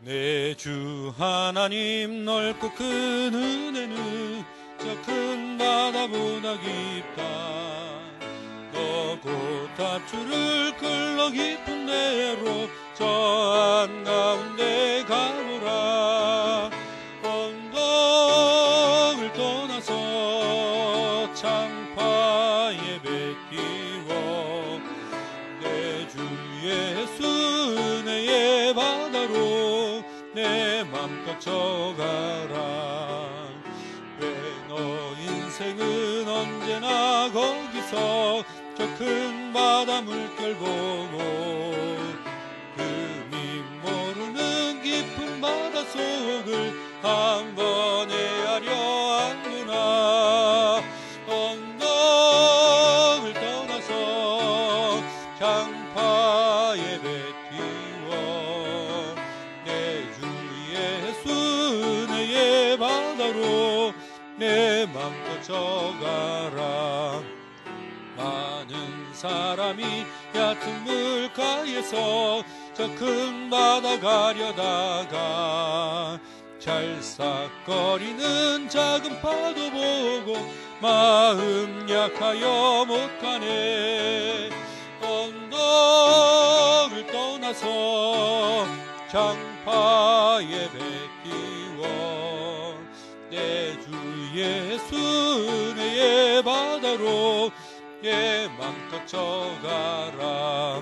내 주 하나님 넓고 큰 은혜는 저 큰 바다보다 깊다. 너 곧 밧줄을 끌러 깊은 데로 저 한가운데 가보라. 언덕을 떠나서 창파에 배 띄워 내 주 예수 은혜의 바다로 내 맘껏 져가라. 왜 너 인생은 언제나 거기서 저 큰 바다 물결 보고 금이 모르는 깊은 바다 속을 한 번 헤아려 왔구나. 언덕을 떠나서 창파에 배 띄워 내 주 예수 은혜의 바다로 내 맘껏 져가라. 많은 사람이 얕은 물가에서 저 큰 바다 가려다가 찰싹거리는 작은 파도 보고 마음 약하여 못 가네. 언덕을 떠나서 창파에 배 띄워 내 주 예수 은혜의 바다로 내 맘껏 져가라.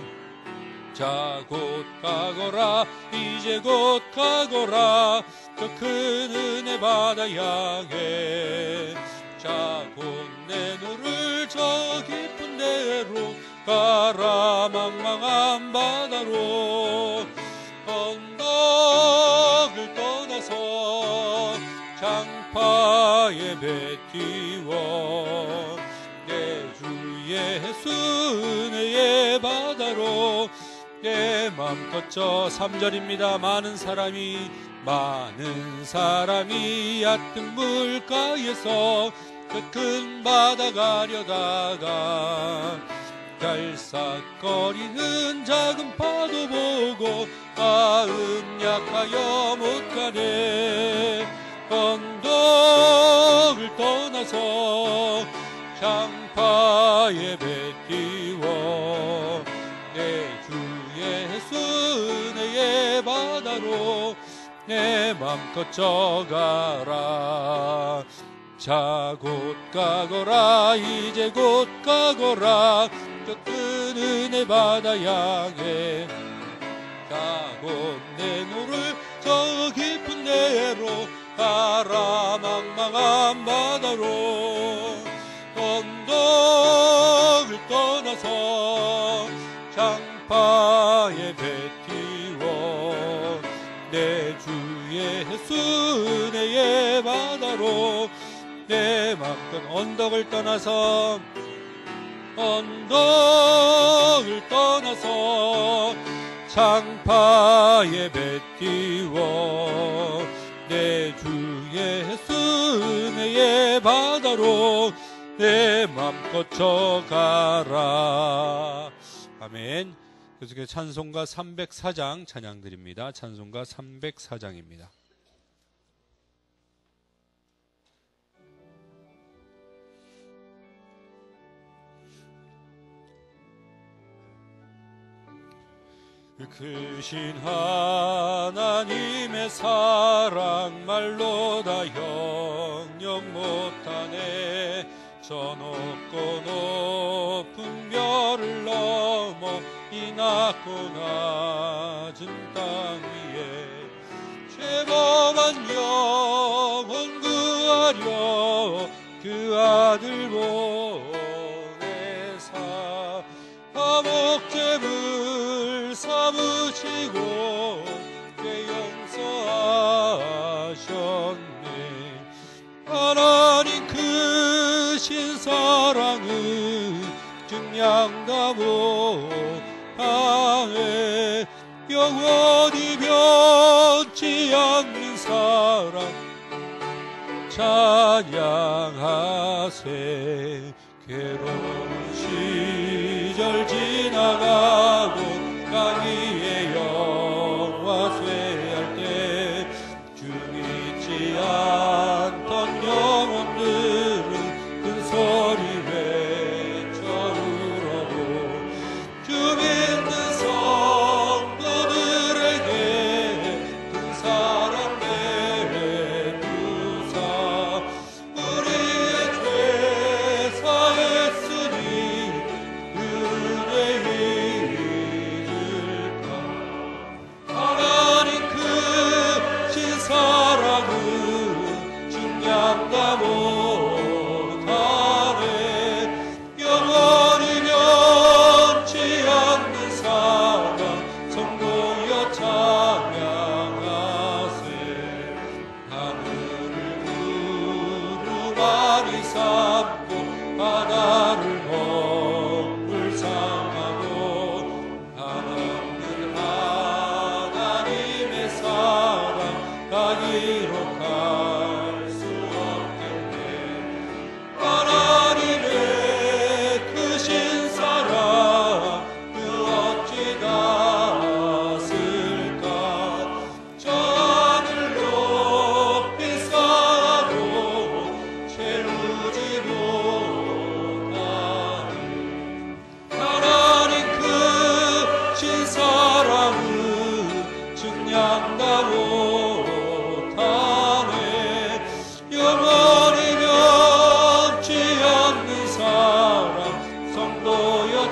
자 곧 가거라 이제 곧 가거라 저 큰 은혜 바다 향해. 자 곧 내 눈을 저 깊은 데로 가라. 망망한 바다로 언덕을 떠나서 창파에 배 띄워 내 주 예수 은혜의 바다로 내 맘껏 져. 3절입니다. 많은 사람이 얕은 물가에서 그 큰 바다 가려다가 찰싹거리는 작은 파도 보고 마음 약하여 못 가네. 언덕을 떠나서 창파에 배 띄워 내 주 예수 은혜의 바다로 내 맘껏 져가라. 자 곧 가거라 이제 곧 가거라 저 큰 은혜 바다 향해. 자 곧 내 노를 저 깊은 데로 가라. 망망한 바다로 언덕을 떠나서 창파에 배 띄워 내 주 예수 은혜의 바다로 내 맘껏. 언덕을 떠나서 창파에 배 띄워 내 주 예수 은혜의 바다로 내 맘껏 져가라. 아멘. 계속해서 찬송가 304장 찬양드립니다. 찬송가 304장입니다. 크신 하나님의 사랑 말로 다 형용 못하네. 저 높고 높은 별을 넘어 이 낮고 낮은 땅 위에 죄범한 영혼 구하려 그 아들 보내사 화목제물 삼으시고 죄 용서하셨네. 하나님 크신 사랑은 증량다 못하네. 영원히 변치 않는 사랑 찬양하세. 괴로운 시절 지나가고 강 위에 영화 쇠할 때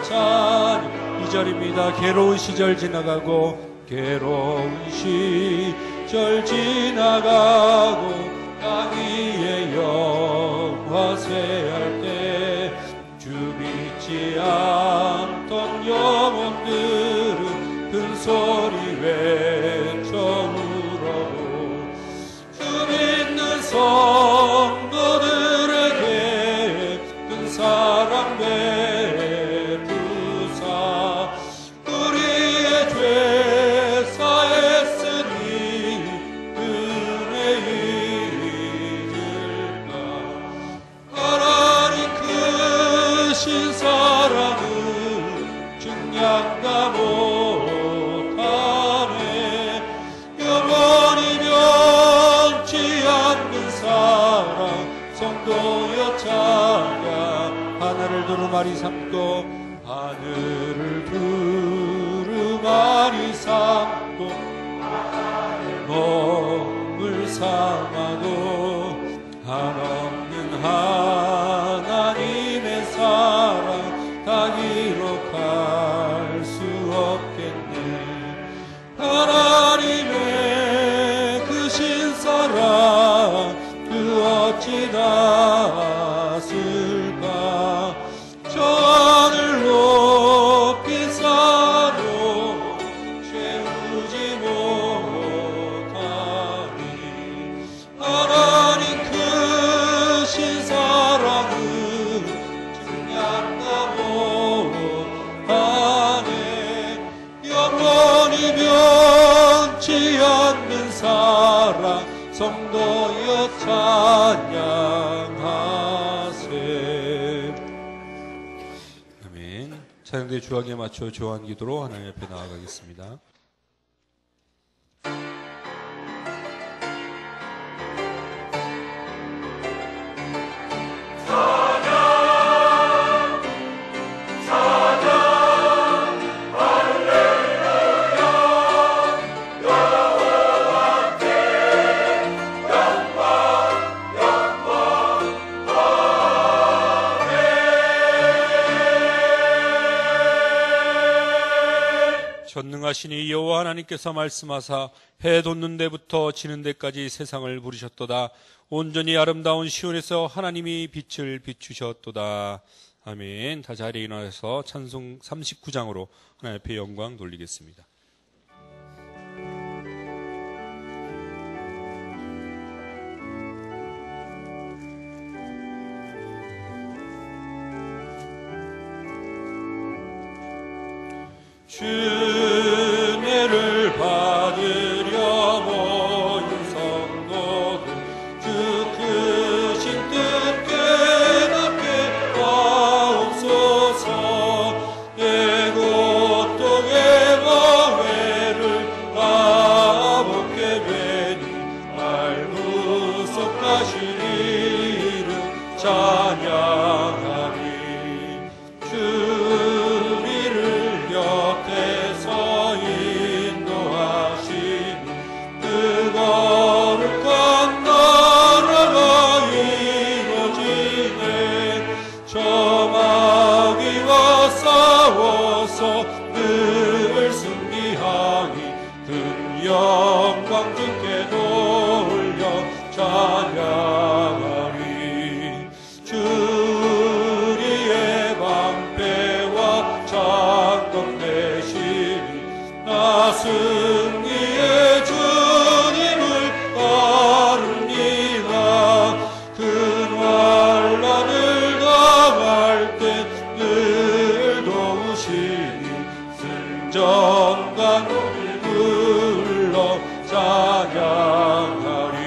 찬양. 2절입니다. 괴로운 시절 지나가고 괴로운 시절 지나가고 땅 위에 영화쇠할 때 주 믿지 않던 영혼들은 큰 소리 외쳐 울어도 주 믿는 성도들에게 큰 사랑 베푸사 우리의 죄 사했으니 은혜 잊을까. 하나님 크신 사랑은 증량다 못하네. 영원히 변치 않는 사랑 성도여 찬양. 하늘을 두루마리 삼고 하늘을 두루마리 삼고 몸을 삼아도 한없는 하나님의 사랑 다 기록할 수 없겠네. 하나님의 크신 사랑 그 어찌 닿았을까. 저 하늘 높이 사로 채우지 못하니 하나님 크신 사랑은 증량다 못하네. 영원히 변치 않는 사랑 성도여 찬양하세. 아멘. 찬양대 주악에 맞춰 조한 기도로 하나님 앞에 나아가겠습니다. 전능하시니 여호와 하나님께서 말씀하사 해 돋는 데부터 지는 데까지 세상을 부르셨도다. 온전히 아름다운 시온에서 하나님이 빛을 비추셨도다. 아멘. 다 자리에 일어나서 찬송 39장으로 하나님 앞에 영광 돌리겠습니다. 주례를 받으려 모인 성도들 주 크신 뜻 깨닫게 하옵소서. 내 고통의 마회를 가볍게 되니 알무속하신 이름 찬양하리. 곁에서 인도하시니 그 거룩한 나라가 이루어지네. 저 마귀와 싸워서 늘 승리하니 큰 영광 주께 돌려 찬양하리. 주리의 방패와 장검 대신 나 승리의 주님을 따릅니다. 큰 환난을 당할 때 늘 도우시니 승전과 노를 불러 찬양하리.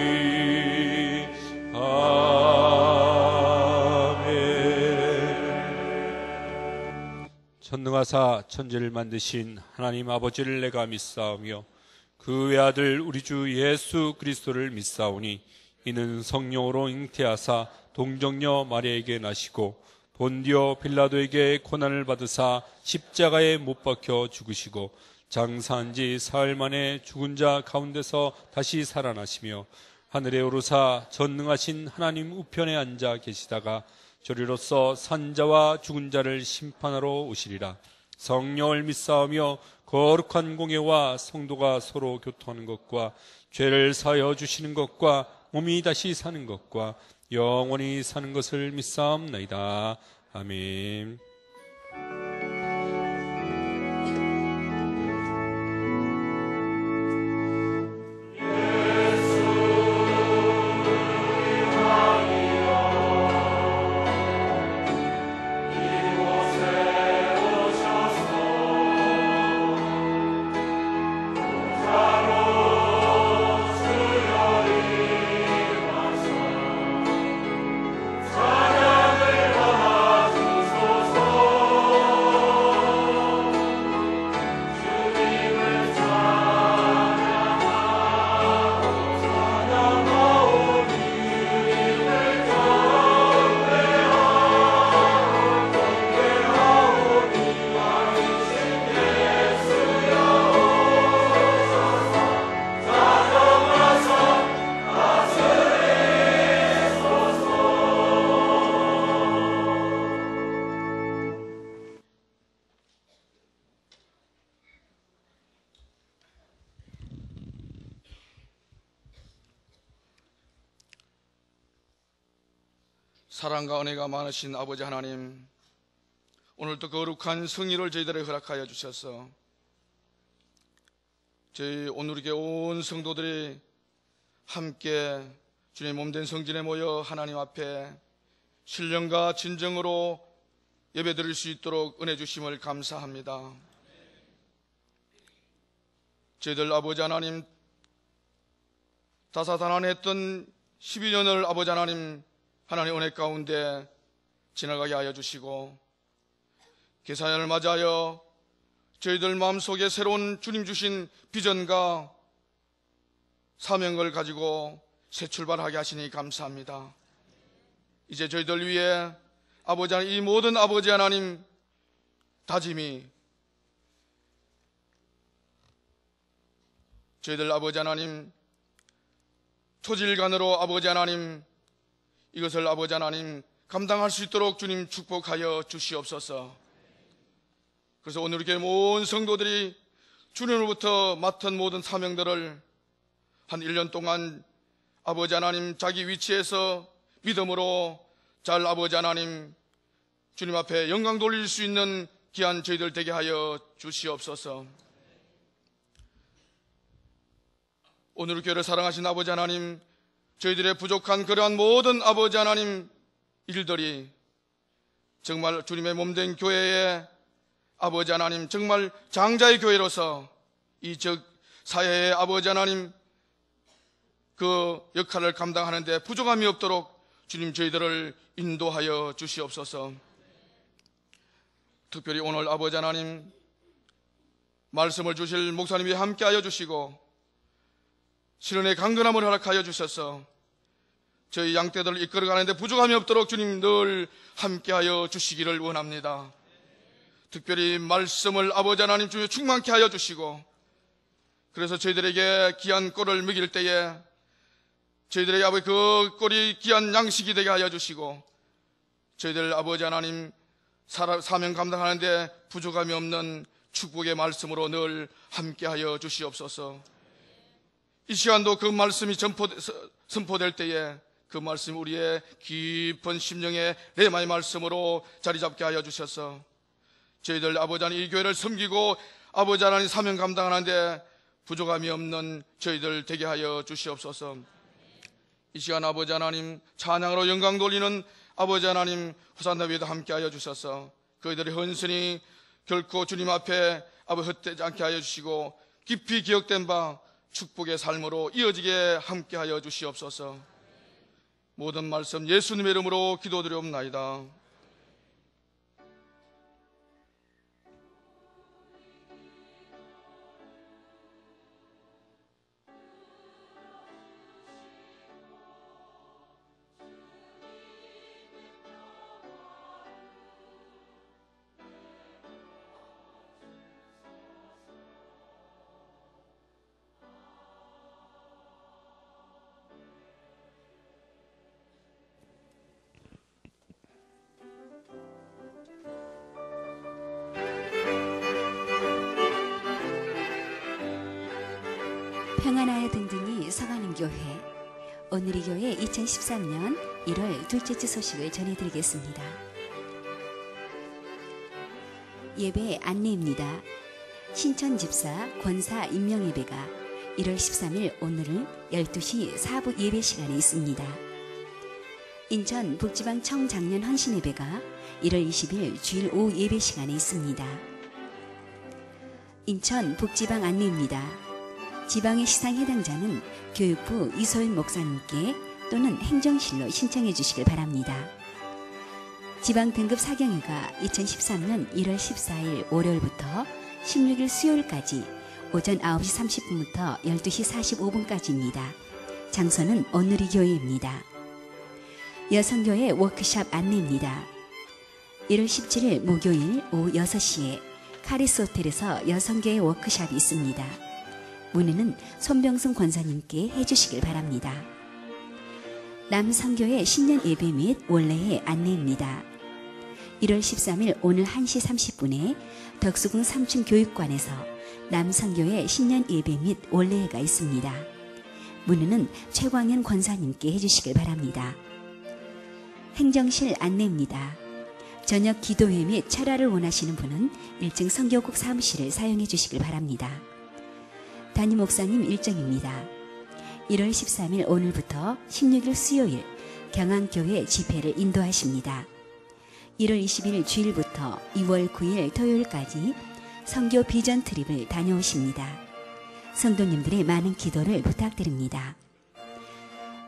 아멘. 전능하사 천지를 만드신 하나님 아버지를 내가 믿사오며 그 외아들 우리 주 예수 그리스도를 믿사오니 이는 성령으로 잉태하사 동정녀 마리아에게 나시고 본디오 빌라도에게 고난을 받으사 십자가에 못 박혀 죽으시고 장사한 지 사흘 만에 죽은 자 가운데서 다시 살아나시며 하늘에 오르사 전능하신 하나님 우편에 앉아 계시다가 저리로서 산자와 죽은 자를 심판하러 오시리라. 성령을 믿사오며 거룩한 공예와 성도가 서로 교통하는 것과 죄를 사하여 주시는 것과 몸이 다시 사는 것과 영원히 사는 것을 믿사옵나이다. 아멘. 사랑과 은혜가 많으신 아버지 하나님, 오늘도 거룩한 성일을 저희들에게 허락하여 주셔서 저희 오늘에게 온 성도들이 함께 주님의 몸된 성전에 모여 하나님 앞에 신령과 진정으로 예배드릴 수 있도록 은혜 주심을 감사합니다. 저희들 아버지 하나님, 다사다난했던 12년을 아버지 하나님 은혜 가운데 지나가게 하여 주시고, 계산을 맞이하여 저희들 마음속에 새로운 주님 주신 비전과 사명을 가지고 새 출발하게 하시니 감사합니다. 이제 저희들 위해 아버지 하나님, 이 모든 아버지 하나님 다짐이 저희들 아버지 하나님 초질간으로 아버지 하나님 이것을 아버지 하나님 감당할 수 있도록 주님 축복하여 주시옵소서. 그래서 오늘 이렇게 모든 성도들이 주님으로부터 맡은 모든 사명들을 한 1년 동안 아버지 하나님 자기 위치에서 믿음으로 잘 아버지 하나님 주님 앞에 영광 돌릴 수 있는 귀한 저희들 되게 하여 주시옵소서. 오늘 교회를 사랑하신 아버지 하나님, 저희들의 부족한 그러한 모든 아버지 하나님 일들이 정말 주님의 몸된 교회에 아버지 하나님 정말 장자의 교회로서 이 사회의 아버지 하나님 그 역할을 감당하는 데 부족함이 없도록 주님 저희들을 인도하여 주시옵소서. 특별히 오늘 아버지 하나님 말씀을 주실 목사님이 함께하여 주시고 실현의 강건함을 허락하여 주셔서 저희 양떼들을 이끌어가는 데 부족함이 없도록 주님 늘 함께하여 주시기를 원합니다. 특별히 말씀을 아버지 하나님 주여 충만케 하여 주시고, 그래서 저희들에게 귀한 꼴을 먹일 때에 저희들에게 아버지 그 꼴이 귀한 양식이 되게 하여 주시고, 저희들 아버지 하나님 사명 감당하는데 부족함이 없는 축복의 말씀으로 늘 함께하여 주시옵소서. 이 시간도 그 말씀이 선포될 때에 그 말씀이 우리의 깊은 심령의 레마의 말씀으로 자리 잡게 하여 주셔서 저희들 아버지 하나님 이 교회를 섬기고 아버지 하나님 사명 감당하는데 부족함이 없는 저희들 되게 하여 주시옵소서. 이 시간 아버지 하나님 찬양으로 영광 돌리는 아버지 하나님 호산나 위에도 함께 하여 주셔서 그들의 헌신이 결코 주님 앞에 아버지 헛되지 않게 하여 주시고 깊이 기억된 바 축복의 삶으로 이어지게 함께 하여 주시옵소서. 모든 말씀 예수님의 이름으로 기도드리옵나이다. 평안하여 든든히 서가는 교회, 오늘의 교회 2013년 1월 둘째 주 소식을 전해드리겠습니다. 예배 안내입니다. 신천 집사 권사 임명 예배가 1월 13일 오늘은 12시 4부 예배 시간에 있습니다. 인천 북지방 청장년 헌신 예배가 1월 20일 주일 오후 예배 시간에 있습니다. 인천 북지방 안내입니다. 지방의 시상 해당자는 교육부 이소연 목사님께 또는 행정실로 신청해 주시길 바랍니다. 지방 등급 사경회가 2013년 1월 14일 월요일부터 16일 수요일까지 오전 9시 30분부터 12시 45분까지입니다. 장소는 오늘의 교회입니다. 여성교회 워크숍 안내입니다. 1월 17일 목요일 오후 6시에 카리스 호텔에서 여성교회 워크숍이 있습니다. 문의는 손병승 권사님께 해주시길 바랍니다. 남성교회 신년 예배 및 원래의 안내입니다. 1월 13일 오늘 1시 30분에 덕수궁 3층 교육관에서 남성교회 신년 예배 및 원래회가 있습니다. 문의는 최광현 권사님께 해주시길 바랍니다. 행정실 안내입니다. 저녁 기도회 및 철야를 원하시는 분은 1층 선교국 사무실을 사용해 주시길 바랍니다. 담임 목사님 일정입니다. 1월 13일 오늘부터 16일 수요일 경안교회 집회를 인도하십니다. 1월 20일 주일부터 2월 9일 토요일까지 선교 비전 트립을 다녀오십니다. 성도님들의 많은 기도를 부탁드립니다.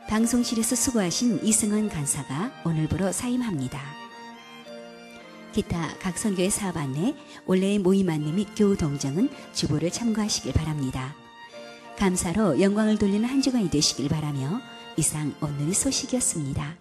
방송실에서 수고하신 이승원 간사가 오늘부로 사임합니다. 기타 각 선교회 사업 안내, 원래의 모임 안내 및 교우 동정은 주보를 참고하시길 바랍니다. 감사로 영광을 돌리는 한 주간이 되시길 바라며 이상 오늘의 소식이었습니다.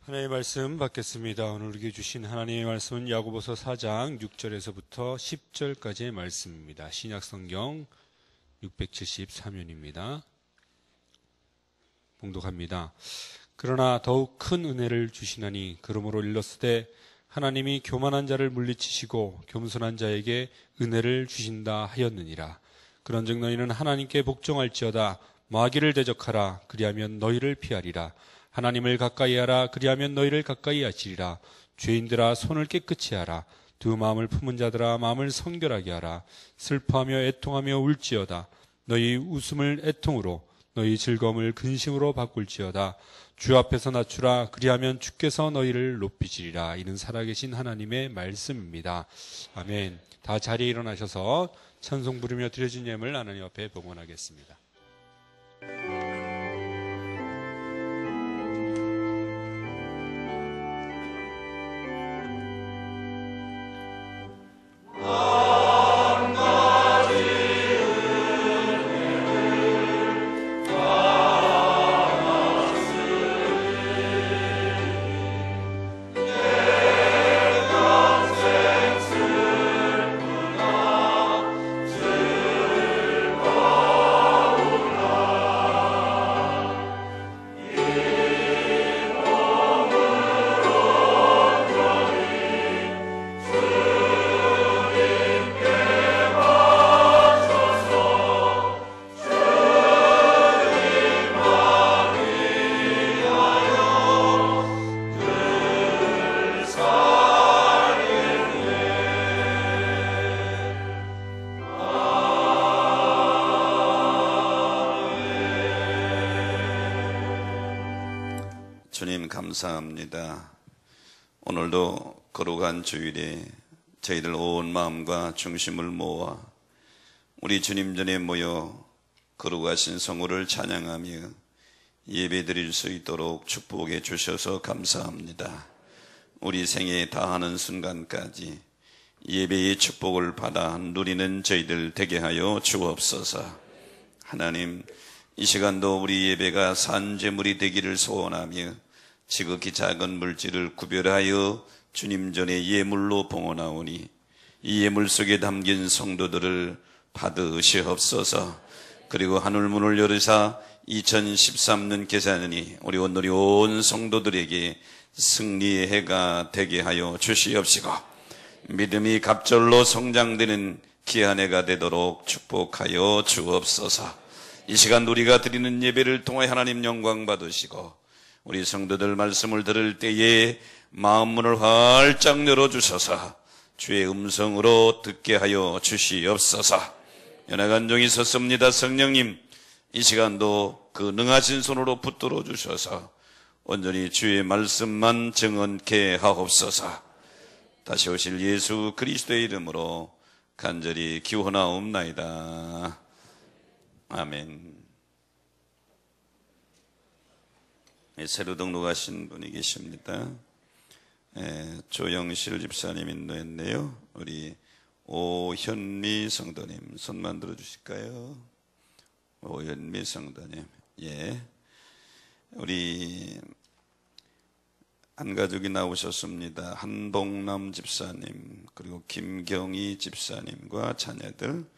하나님의 말씀 받겠습니다. 오늘 우리에게 주신 하나님의 말씀은 야고보서 4장 6절에서부터 10절까지의 말씀입니다. 신약성경 673면입니다. 봉독합니다. 그러나 더욱 큰 은혜를 주시나니 그러므로 일렀으되 하나님이 교만한 자를 물리치시고 겸손한 자에게 은혜를 주신다 하였느니라. 그런즉 너희는 하나님께 복종할지어다. 마귀를 대적하라. 그리하면 너희를 피하리라. 하나님을 가까이 하라. 그리하면 너희를 가까이 하시리라. 죄인들아 손을 깨끗이 하라. 두 마음을 품은 자들아 마음을 성결하게 하라. 슬퍼하며 애통하며 울지어다. 너희 웃음을 애통으로 너희 즐거움을 근심으로 바꿀지어다. 주 앞에서 낮추라. 그리하면 주께서 너희를 높이시리라. 이는 살아계신 하나님의 말씀입니다. 아멘. 다 자리에 일어나셔서 찬송 부르며 드려진 예물 하나님 앞에 봉헌하겠습니다. 주님 감사합니다. 오늘도 거룩한 주일에 저희들 온 마음과 중심을 모아 우리 주님 전에 모여 거룩하신 성호를 찬양하며 예배드릴 수 있도록 축복해 주셔서 감사합니다. 우리 생에 다하는 순간까지 예배의 축복을 받아 누리는 저희들 되게 하여 주옵소서. 하나님, 이 시간도 우리 예배가 산제물이 되기를 소원하며 지극히 작은 물질을 구별하여 주님 전에 예물로 봉헌하오니 이 예물 속에 담긴 성도들을 받으시옵소서. 그리고 하늘문을 열으사 2013년 계산이 우리 오늘이 온 성도들에게 승리의 해가 되게 하여 주시옵시고 믿음이 갑절로 성장되는 귀한 해가 되도록 축복하여 주옵소서. 이 시간 우리가 드리는 예배를 통해 하나님 영광 받으시고 우리 성도들 말씀을 들을 때에 마음문을 활짝 열어주셔서 주의 음성으로 듣게 하여 주시옵소서. 연약한 종이 섰습니다. 성령님, 이 시간도 그 능하신 손으로 붙들어 주셔서 온전히 주의 말씀만 정언케 하옵소서. 다시 오실 예수 그리스도의 이름으로 간절히 기원하옵나이다. 아멘. 새로 등록하신 분이 계십니다. 조영실 집사님 인도했네요. 우리 오현미 성도님 손만 들어주실까요? 오현미 성도님. 예. 우리 한가족이 나오셨습니다. 한봉남 집사님, 그리고 김경희 집사님과 자녀들,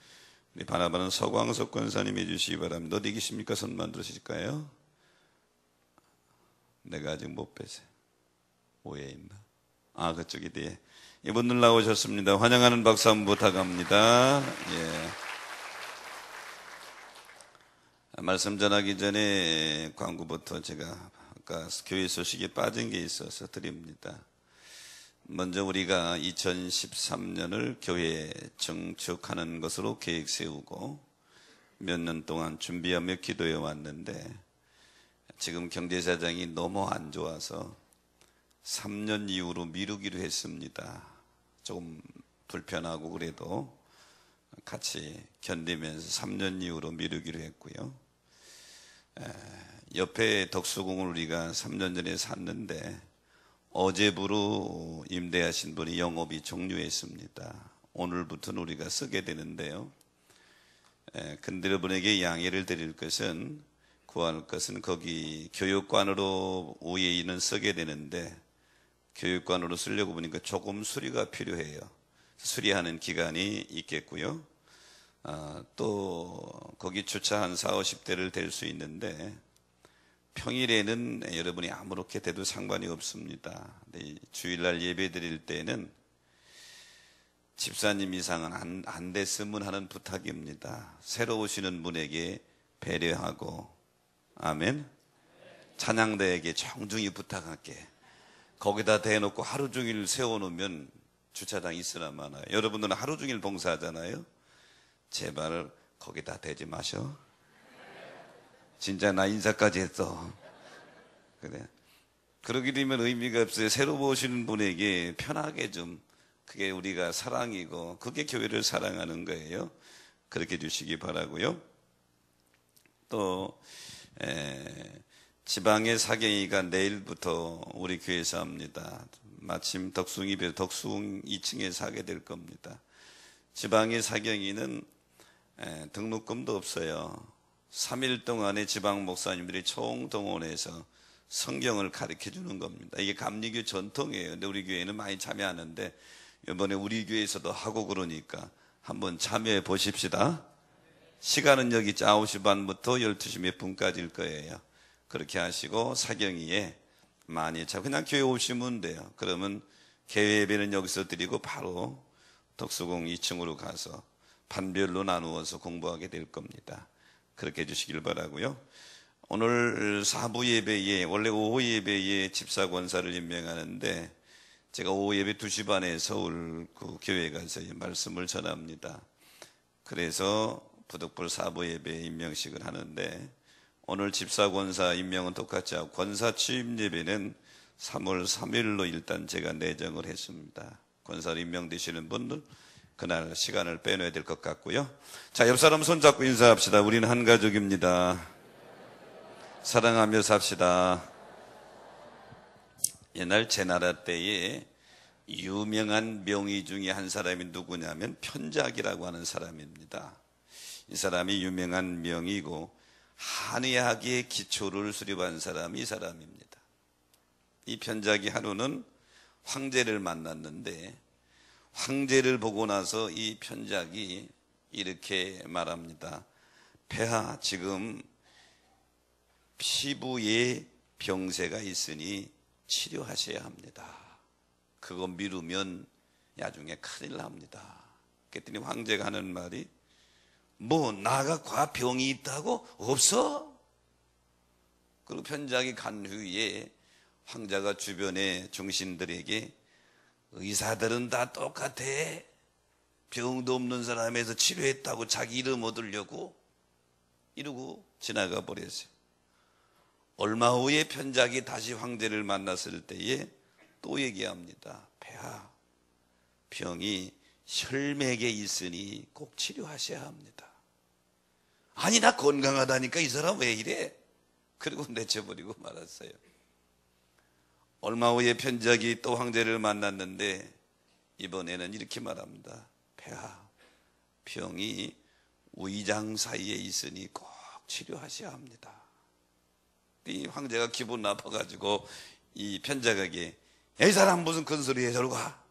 우리 바라바는 서광석 권사님 해주시기 바랍니다. 어디 계십니까? 손만 들으실까요? 내가 아직 못 뵀어요. 오해 있나? 아, 그쪽이 뒤에. 이분들 나오셨습니다. 환영하는 박수 한번 부탁합니다. 예. 말씀 전하기 전에 광고부터 제가 아까 교회 소식에 빠진 게 있어서 드립니다. 먼저 우리가 2013년을 교회에 정축하는 것으로 계획 세우고 몇 년 동안 준비하며 기도해 왔는데 지금 경제사정이 너무 안 좋아서 3년 이후로 미루기로 했습니다. 조금 불편하고 그래도 같이 견디면서 3년 이후로 미루기로 했고요. 옆에 덕수궁을 우리가 3년 전에 샀는데 어제부로 임대하신 분이 영업이 종료했습니다. 오늘부터는 우리가 쓰게 되는데요. 근데 여러분에게 양해를 드릴 것은 구할 것은 거기 교육관으로 우예인은 쓰게 되는데 교육관으로 쓰려고 보니까 조금 수리가 필요해요. 수리하는 기간이 있겠고요. 또 거기 주차 한 4, 50대를 댈 수 있는데 평일에는 여러분이 아무렇게 돼도 상관이 없습니다. 근데 주일날 예배 드릴 때는 집사님 이상은 안 됐으면 하는 부탁입니다. 새로 오시는 분에게 배려하고, 아멘. 찬양대에게 정중히 부탁할게. 거기다 대놓고 하루 종일 세워놓으면 주차장 있으나 마나요. 여러분들은 하루 종일 봉사하잖아요. 제발 거기다 대지 마셔. 진짜 나 인사까지 했어. 그래. 그러게 되면 의미가 없어요. 새로 오시는 분에게 편하게 좀, 그게 우리가 사랑이고 그게 교회를 사랑하는 거예요. 그렇게 해주시기 바라고요. 또 지방의 사경이가 내일부터 우리 교회에서 합니다. 마침 덕숭 2층에 사게 될 겁니다. 지방의 사경이는 등록금도 없어요. 3일 동안에 지방 목사님들이 총동원해서 성경을 가르쳐 주는 겁니다. 이게 감리교 전통이에요. 근데 우리 교회는 많이 참여하는데 이번에 우리 교회에서도 하고 그러니까 한번 참여해 보십시다. 시간은 여기 9시 반부터 12시 몇 분까지일 거예요. 그렇게 하시고 사경이에 많이 그냥 교회 오시면 돼요. 그러면 개회 예배는 여기서 드리고 바로 덕수궁 2층으로 가서 반별로 나누어서 공부하게 될 겁니다. 그렇게 해주시길 바라고요. 오늘 4부 예배에, 원래 오후 예배에 집사 권사를 임명하는데 제가 오후 예배 2시 반에 서울 그 교회에 가서 말씀을 전합니다. 그래서 부득불 4부 예배 임명식을 하는데 오늘 집사 권사 임명은 똑같이 하고 권사 취임 예배는 3월 3일로 일단 제가 내정을 했습니다. 권사로 임명되시는 분들 그날 시간을 빼놔야 될 것 같고요. 자, 옆 사람 손잡고 인사합시다. 우리는 한 가족입니다. 사랑하며 삽시다. 옛날 제나라 때에 유명한 명의 중에 한 사람이 누구냐면 편작이라고 하는 사람입니다. 이 사람이 유명한 명의고 한의학의 기초를 수립한 사람이 이 사람입니다. 이 편작이 하루는 황제를 만났는데 황제를 보고 나서 이 편작이 이렇게 말합니다. 폐하, 지금 피부에 병세가 있으니 치료하셔야 합니다. 그거 미루면 나중에 큰일 납니다. 그랬더니 황제가 하는 말이 뭐 나가 과병이 있다고? 없어? 그리고 편작이 간 후에 황제가 주변의 중신들에게 의사들은 다 똑같아. 병도 없는 사람에서 치료했다고 자기 이름 얻으려고 이러고 지나가 버렸어요. 얼마 후에 편작이 다시 황제를 만났을 때에 또 얘기합니다. 폐하, 병이 혈맥에 있으니 꼭 치료하셔야 합니다. 아니 나 건강하다니까 이 사람 왜 이래? 그리고 내쳐버리고 말았어요. 얼마 후에 편작이 또 황제를 만났는데 이번에는 이렇게 말합니다. 폐하, 병이 위장 사이에 있으니 꼭 치료하셔야 합니다. 이 황제가 기분 나빠가지고 이 편작에게 이 사람 무슨 큰 소리 해 저리 가.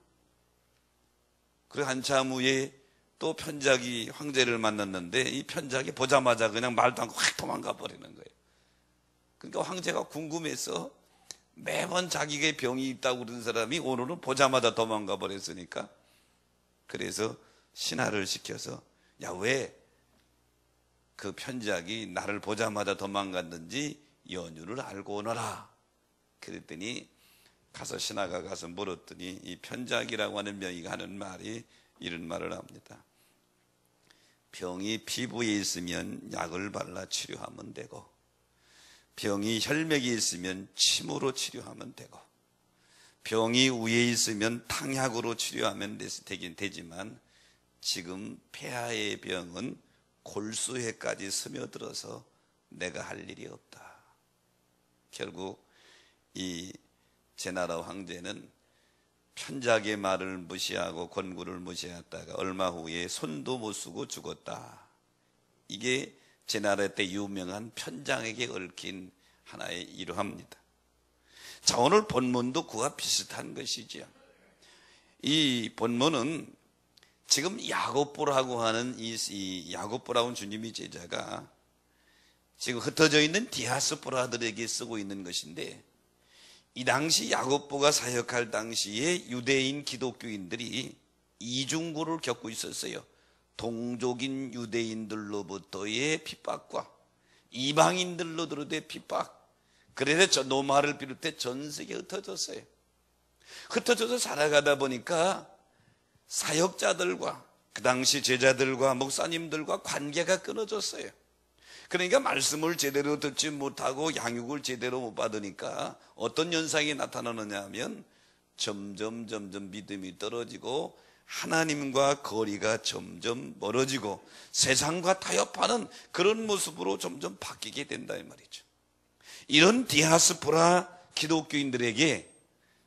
그리고 한참 후에 또 편작이 황제를 만났는데 이 편작이 보자마자 그냥 말도 않고 확 도망가 버리는 거예요. 그러니까 황제가 궁금해서 매번 자기에게 병이 있다고 그러는 사람이 오늘은 보자마자 도망가 버렸으니까 그래서 신하를 시켜서 야, 왜 그 편작이 나를 보자마자 도망갔는지 연유를 알고 오너라. 그랬더니 가서 신하가 가서 물었더니 이 편작이라고 하는 명의가 하는 말이 이런 말을 합니다. 병이 피부에 있으면 약을 발라 치료하면 되고 병이 혈맥에 있으면 침으로 치료하면 되고 병이 위에 있으면 탕약으로 치료하면 되긴 되지만 지금 폐하의 병은 골수에까지 스며들어서 내가 할 일이 없다. 결국 이 제나라 황제는 편작의 말을 무시하고 권고를 무시했다가 얼마 후에 손도 못 쓰고 죽었다. 이게 제나라 때 유명한 편장에게 얽힌 하나의 이러합니다. 자, 오늘 본문도 그와 비슷한 것이지요. 이 본문은 지금 야고보라고 하는 이 야고보라고 하는 주님의 제자가 지금 흩어져 있는 디아스포라들에게 쓰고 있는 것인데, 이 당시 야고보가 사역할 당시에 유대인 기독교인들이 이중고를 겪고 있었어요. 동족인 유대인들로부터의 핍박과 이방인들로부터의 핍박. 그래서 노마를 비롯해 전 세계에 흩어졌어요. 흩어져서 살아가다 보니까 사역자들과 그 당시 제자들과 목사님들과 관계가 끊어졌어요. 그러니까 말씀을 제대로 듣지 못하고 양육을 제대로 못 받으니까 어떤 현상이 나타나느냐 하면 점점 믿음이 떨어지고 하나님과 거리가 점점 멀어지고 세상과 타협하는 그런 모습으로 점점 바뀌게 된다 이 말이죠. 이런 디아스포라 기독교인들에게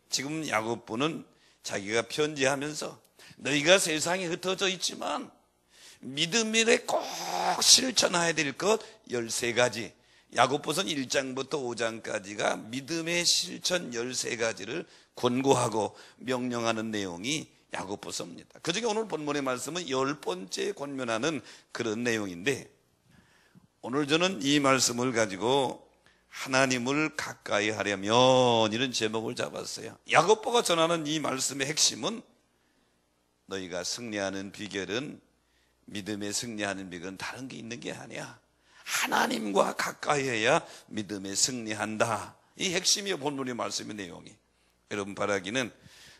지금 야고보는 자기가 편지하면서 너희가 세상에 흩어져 있지만 믿음에 꼭 실천해야 될 것 13가지, 야고보서 1장부터 5장까지가 믿음의 실천 13가지를 권고하고 명령하는 내용이 야고보서입니다. 그중에 오늘 본문의 말씀은 10번째 권면하는 그런 내용인데, 오늘 저는 이 말씀을 가지고 하나님을 가까이 하려면 이런 제목을 잡았어요. 야고보가 전하는 이 말씀의 핵심은 너희가 승리하는 비결은, 믿음에 승리하는 비결은 다른 게 있는 게 아니야. 하나님과 가까이 해야 믿음에 승리한다. 이 핵심이 본문의 말씀의 내용이. 여러분 바라기는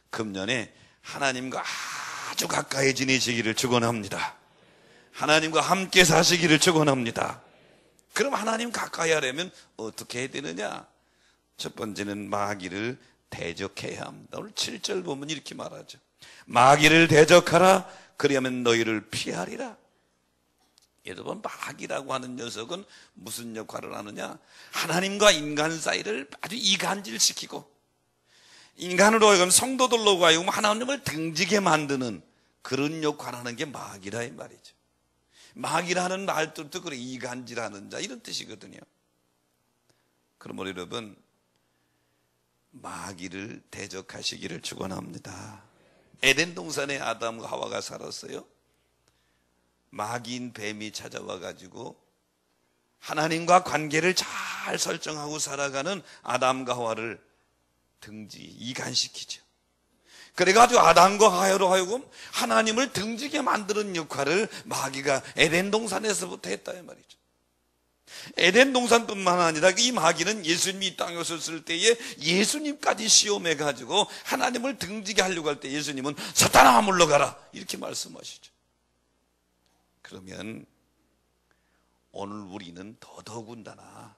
금년에 하나님과 아주 가까이 지내시기를 축원합니다. 하나님과 함께 사시기를 축원합니다. 그럼 하나님 가까이 하려면 어떻게 해야 되느냐? 첫 번째는 마귀를 대적해야 합니다. 오늘 7절 보면 이렇게 말하죠. 마귀를 대적하라. 그리하면 너희를 피하리라. 여러분, 마귀라고 하는 녀석은 무슨 역할을 하느냐? 하나님과 인간 사이를 아주 이간질시키고 인간으로 하여금, 성도들로 하여금 하나님을 등지게 만드는 그런 역할을 하는 게 마귀라 이 말이죠. 마귀라는 말뜻도 그래, 이간질하는 자 이런 뜻이거든요. 그러므로 여러분, 마귀를 대적하시기를 축원합니다. 에덴 동산에 아담과 하와가 살았어요. 마귀인 뱀이 찾아와 가지고 하나님과 관계를 잘 설정하고 살아가는 아담과 하와를 이간시키죠. 그래가지고 아담과 하와로 하여금 하나님을 등지게 만드는 역할을 마귀가 에덴 동산에서부터 했다 이 말이죠. 에덴 동산뿐만 아니라 이 마귀는 예수님이 이 땅에 오셨을 때에 예수님까지 시험해가지고 하나님을 등지게 하려고 할 때 예수님은 사탄아 물러가라 이렇게 말씀하시죠. 그러면 오늘 우리는 더더군다나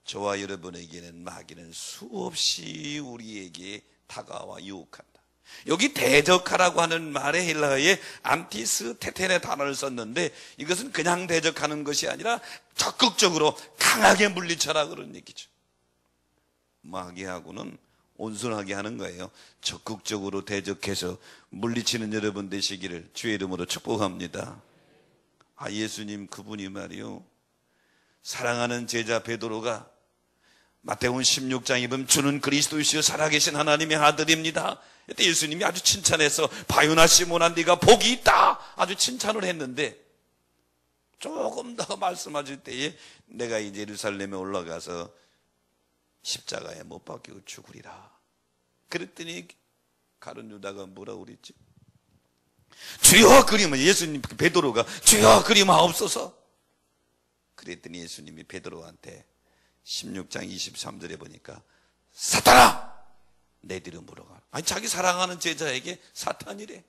저와 여러분에게는 마귀는 수없이 우리에게 다가와 유혹한다. 여기 대적하라고 하는 말의 헬라어에 안티스 테텐의 단어를 썼는데, 이것은 그냥 대적하는 것이 아니라 적극적으로 강하게 물리쳐라 그런 얘기죠. 마귀하고는 온순하게 하는 거예요. 적극적으로 대적해서 물리치는 여러분 되시기를 주의 이름으로 축복합니다. 예수님 그분이 말이요, 사랑하는 제자 베드로가 마태복음 16장에 보면 주는 그리스도이시여 살아계신 하나님의 아들입니다. 이때 예수님이 아주 칭찬해서 바요나 시몬아 네가 복이 있다 아주 칭찬을 했는데, 조금 더 말씀하실 때에 내가 이제 예루살렘에 올라가서 십자가에 못 박히고 죽으리라 그랬더니 가룟 유다가 뭐라고 그랬지? 주여 그리면, 예수님 베드로가 주여 그리마옵소서 그랬더니 예수님이 베드로한테 16장 23절에 보니까 사탄아 내 뒤로 물러가라. 아니, 자기 사랑하는 제자에게 사탄이래.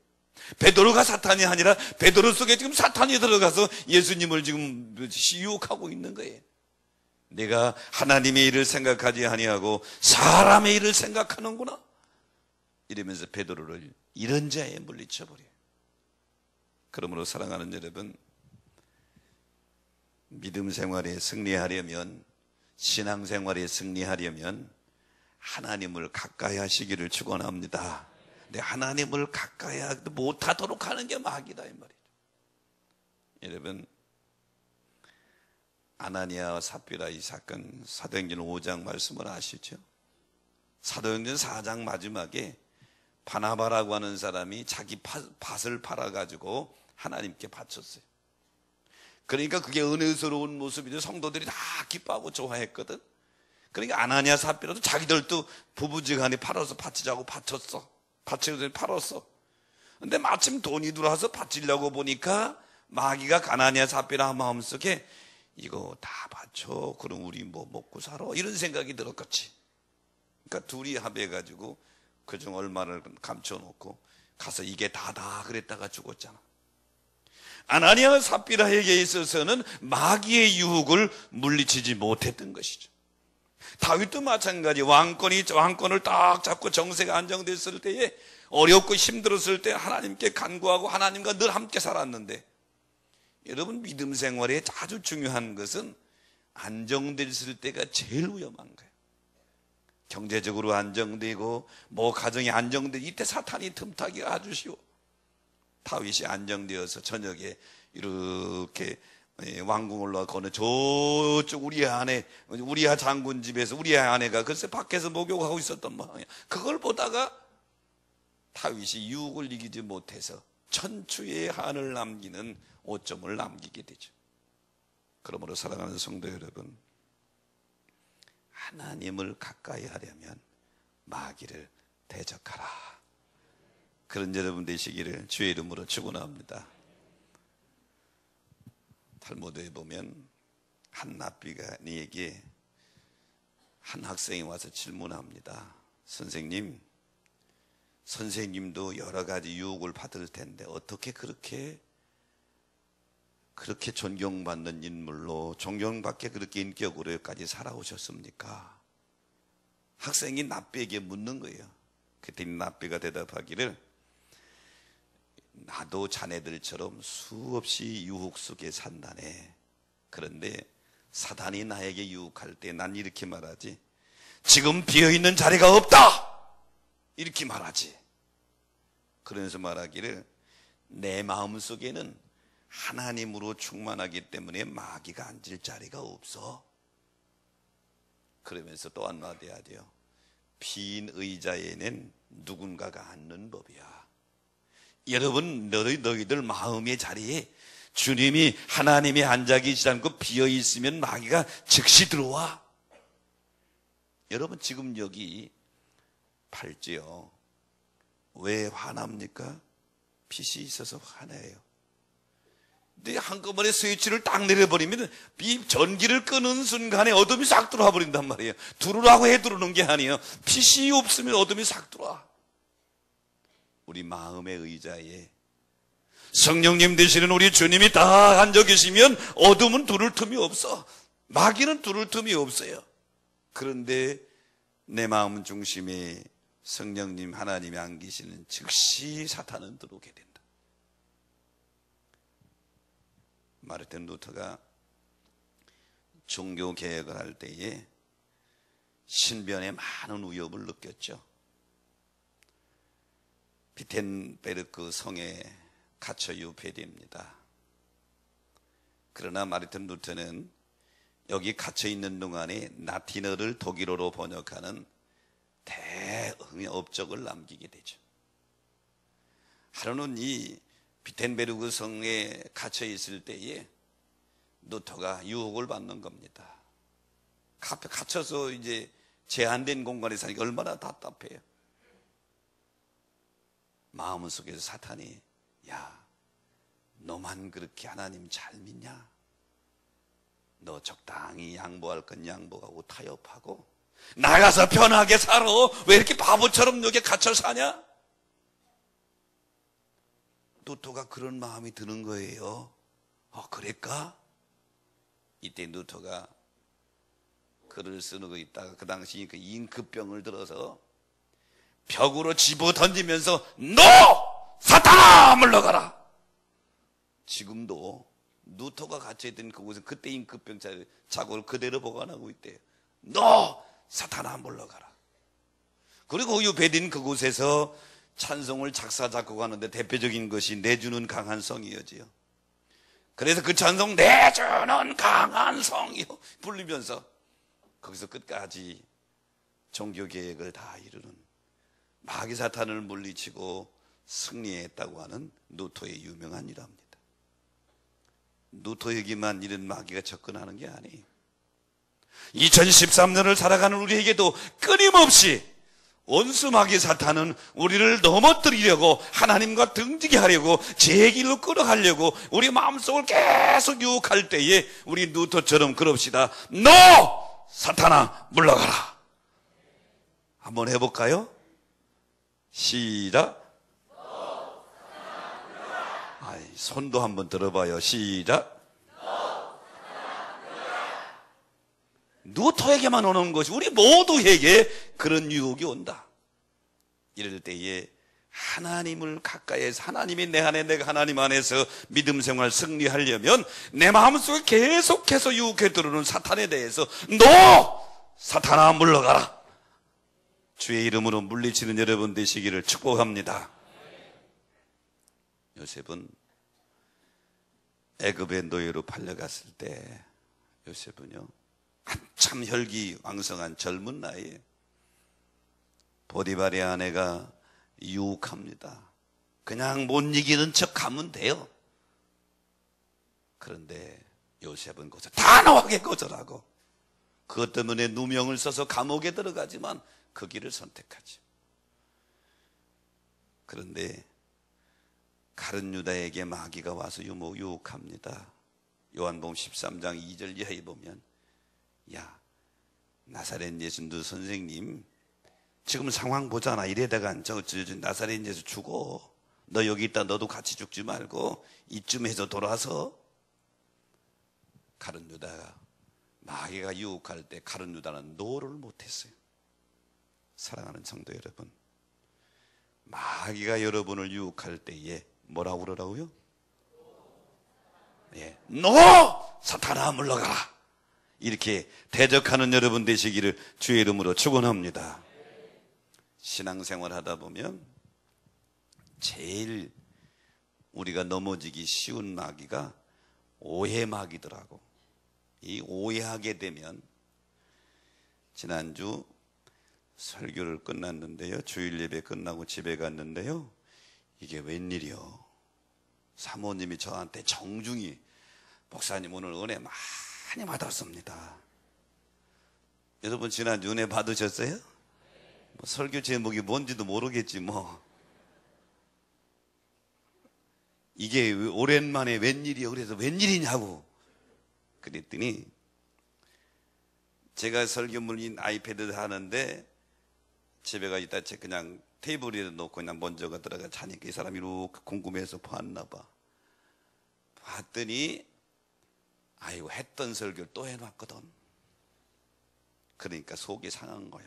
베드로가 사탄이 아니라 베드로 속에 지금 사탄이 들어가서 예수님을 지금 유혹하고 있는 거예요. 내가 하나님의 일을 생각하지 아니하고 사람의 일을 생각하는구나 이러면서 베드로를 이런 자에 물리쳐버려요. 그러므로 사랑하는 여러분, 믿음 생활에 승리하려면, 신앙생활에 승리하려면 하나님을 가까이 하시기를 축원합니다. 근데 하나님을 가까이 못하도록 하는 게 마귀다 이 말이죠. 여러분, 아나니아와 삽비라 이 사건 사도행전 5장 말씀을 아시죠? 사도행전 4장 마지막에 바나바라고 하는 사람이 자기 밭을 팔아가지고 하나님께 바쳤어요. 그러니까 그게 은혜스러운 모습이죠. 성도들이 다 기뻐하고 좋아했거든. 그러니까 아나니아 삽비라도 자기들도 부부지간에 팔아서 바치자고 바쳤어. 바치려고 팔았어. 근데 마침 돈이 들어와서 바치려고 보니까 마귀가 아나니아 삽비라 마음속에 이거 다 바쳐. 그럼 우리 뭐 먹고 살아. 이런 생각이 들었겠지. 그러니까 둘이 합해가지고 그중 얼마를 감춰놓고 가서 이게 다다 그랬다가 죽었잖아. 아나니아 삽비라에게 있어서는 마귀의 유혹을 물리치지 못했던 것이죠. 다윗도 마찬가지. 왕권을 딱 잡고 정세가 안정됐을 때에 어렵고 힘들었을 때 하나님께 간구하고 하나님과 늘 함께 살았는데, 여러분 믿음 생활에 아주 중요한 것은 안정됐을 때가 제일 위험한 거예요. 경제적으로 안정되고 뭐 가정이 안정되고 이때 사탄이 틈타기가 아주 쉬워. 다윗이 안정되어서 저녁에 이렇게 왕궁을 올라가는 저쪽 우리아 장군 집에서 우리아 아내가 글쎄 밖에서 목욕하고 있었던 모양이야. 그걸 보다가 다윗이 유혹을 이기지 못해서 천추의 한을 남기는 오점을 남기게 되죠. 그러므로 사랑하는 성도 여러분, 하나님을 가까이 하려면 마귀를 대적하라. 그런 여러분 되시기를 주의 이름으로 축원합니다. 탈무드에 보면 한 랍비가니에게 한 학생이 와서 질문합니다. 선생님도 여러 가지 유혹을 받을 텐데 어떻게 그렇게 존경받는 인물로 존경받게 그렇게 인격으로까지 살아오셨습니까? 학생이 랍비에게 묻는 거예요. 그때 랍비가 대답하기를, 나도 자네들처럼 수없이 유혹 속에 산다네. 그런데 사단이 나에게 유혹할 때 난 이렇게 말하지. 지금 비어있는 자리가 없다! 이렇게 말하지. 그러면서 말하기를, 내 마음속에는 하나님으로 충만하기 때문에 마귀가 앉을 자리가 없어. 그러면서 또 한마디 하죠. 빈 의자에는 누군가가 앉는 법이야. 여러분, 너희들 마음의 자리에 주님이 하나님이 앉아 계시지 않고 비어 있으면 마귀가 즉시 들어와. 여러분 지금 여기 팔찌요. 왜 화납니까? 빛이 있어서 화내요. 근데 한꺼번에 스위치를 딱 내려버리면 이 전기를 끄는 순간에 어둠이 싹 들어와 버린단 말이에요. 들어오라고 해 들어오는 게 아니에요. 빛이 없으면 어둠이 싹 들어와. 우리 마음의 의자에 성령님 되시는 우리 주님이 다 앉아 계시면 어둠은 두를 틈이 없어. 마귀는 두를 틈이 없어요. 그런데 내 마음 중심에 성령님 하나님이 안 계시는 즉시 사탄은 들어오게 된다. 마르틴 루터가 종교 개혁을 할 때에 신변에 많은 위협을 느꼈죠. 비텐베르크 성에 갇혀 유폐됩니다. 그러나 마르틴 루터는 여기 갇혀 있는 동안에 라틴어를 독일어로 번역하는 대응의 업적을 남기게 되죠. 하루는 이 비텐베르크 성에 갇혀 있을 때에 루터가 유혹을 받는 겁니다. 갇혀서 이제 제한된 공간에 사니까 얼마나 답답해요. 마음속에서 사탄이, 야, 너만 그렇게 하나님 잘 믿냐? 너 적당히 양보할 건 양보하고 타협하고 나가서 편하게 살아. 왜 이렇게 바보처럼 여기 갇혀 사냐? 루터가 그런 마음이 드는 거예요. 그랬까? 이때 루터가 글을 쓰는 거 있다가 그 당시 그 임급병을 들어서 벽으로 집어 던지면서 너 사탄아 물러가라. 지금도 루터가 갇혀있던 그곳은 그때 임급병 자국을 그대로 보관하고 있대요. 너 사탄아 물러가라. 그리고 유배된 그곳에서 찬송을 작사 작곡하는데 대표적인 것이 내주는 강한 성이여지요. 그래서 그 찬송 내 주는 강한 성이요 부르면서 거기서 끝까지 종교개혁을 다 이루는 마귀 사탄을 물리치고 승리했다고 하는 누토의 유명한 일합니다. 누토에게만 이런 마귀가 접근하는 게 아니에요. 2013년을 살아가는 우리에게도 끊임없이 원수 마귀 사탄은 우리를 넘어뜨리려고 하나님과 등지게 하려고 제 길로 끌어가려고 우리 마음속을 계속 유혹할 때에 우리 누토처럼 그럽시다. 너 사탄아 물러가라. 한번 해볼까요? 시작. 손도 한번 들어봐요. 시작. 누토에게만 오는 것이 우리 모두에게 그런 유혹이 온다. 이럴 때에 하나님을 가까이에서 하나님이 내 안에 내가 하나님 안에서 믿음 생활 승리하려면 내 마음속에 계속해서 유혹해 들어오는 사탄에 대해서 너 사탄아 물러가라. 주의 이름으로 물리치는 여러분 되시기를 축복합니다. 요셉은 애굽의 노예로 팔려갔을 때 요셉은요 한참 혈기왕성한 젊은 나이에 포디발의 아내가 유혹합니다. 그냥 못 이기는 척 하면 돼요. 그런데 요셉은 그것을 단호하게 거절하고 그것 때문에 누명을 써서 감옥에 들어가지만 그 길을 선택하죠. 그런데 가룟 유다에게 마귀가 와서 유혹합니다. 요한복음 13장 2절 이하에 보면 야 나사렛 예수 너 선생님 지금 상황 보잖아. 이래다가 저 나사렛 예수 죽어. 너 여기 있다 너도 같이 죽지 말고 이쯤에서 돌아서. 가룟 유다가 마귀가 유혹할 때 가룟 유다는 노를 못했어요. 사랑하는 성도 여러분, 마귀가 여러분을 유혹할 때에 뭐라고 그러라고요? 예, 너 사탄아 물러가라. 이렇게 대적하는 여러분 되시기를 주의 이름으로 축원합니다. 신앙생활 하다 보면 제일 우리가 넘어지기 쉬운 마귀가 오해 마귀더라고. 이 오해하게 되면 지난주 설교를 끝났는데요, 주일 예배 끝나고 집에 갔는데요, 이게 웬일이요? 사모님이 저한테 정중히 목사님 오늘 은혜 많이 받았습니다. 여러분 지난주 은혜 받으셨어요? 뭐 설교 제목이 뭔지도 모르겠지 뭐. 이게 오랜만에 웬일이요? 그래서 웬일이냐고 그랬더니 제가 설교물인 아이패드 하는데 집에 가 있다 그냥 테이블에 놓고 그냥 먼저가 들어가 자니까 이 사람이 이렇게 궁금해서 봤나 봐. 봤더니 아이고 했던 설교를 또 해놨거든. 그러니까 속이 상한 거야.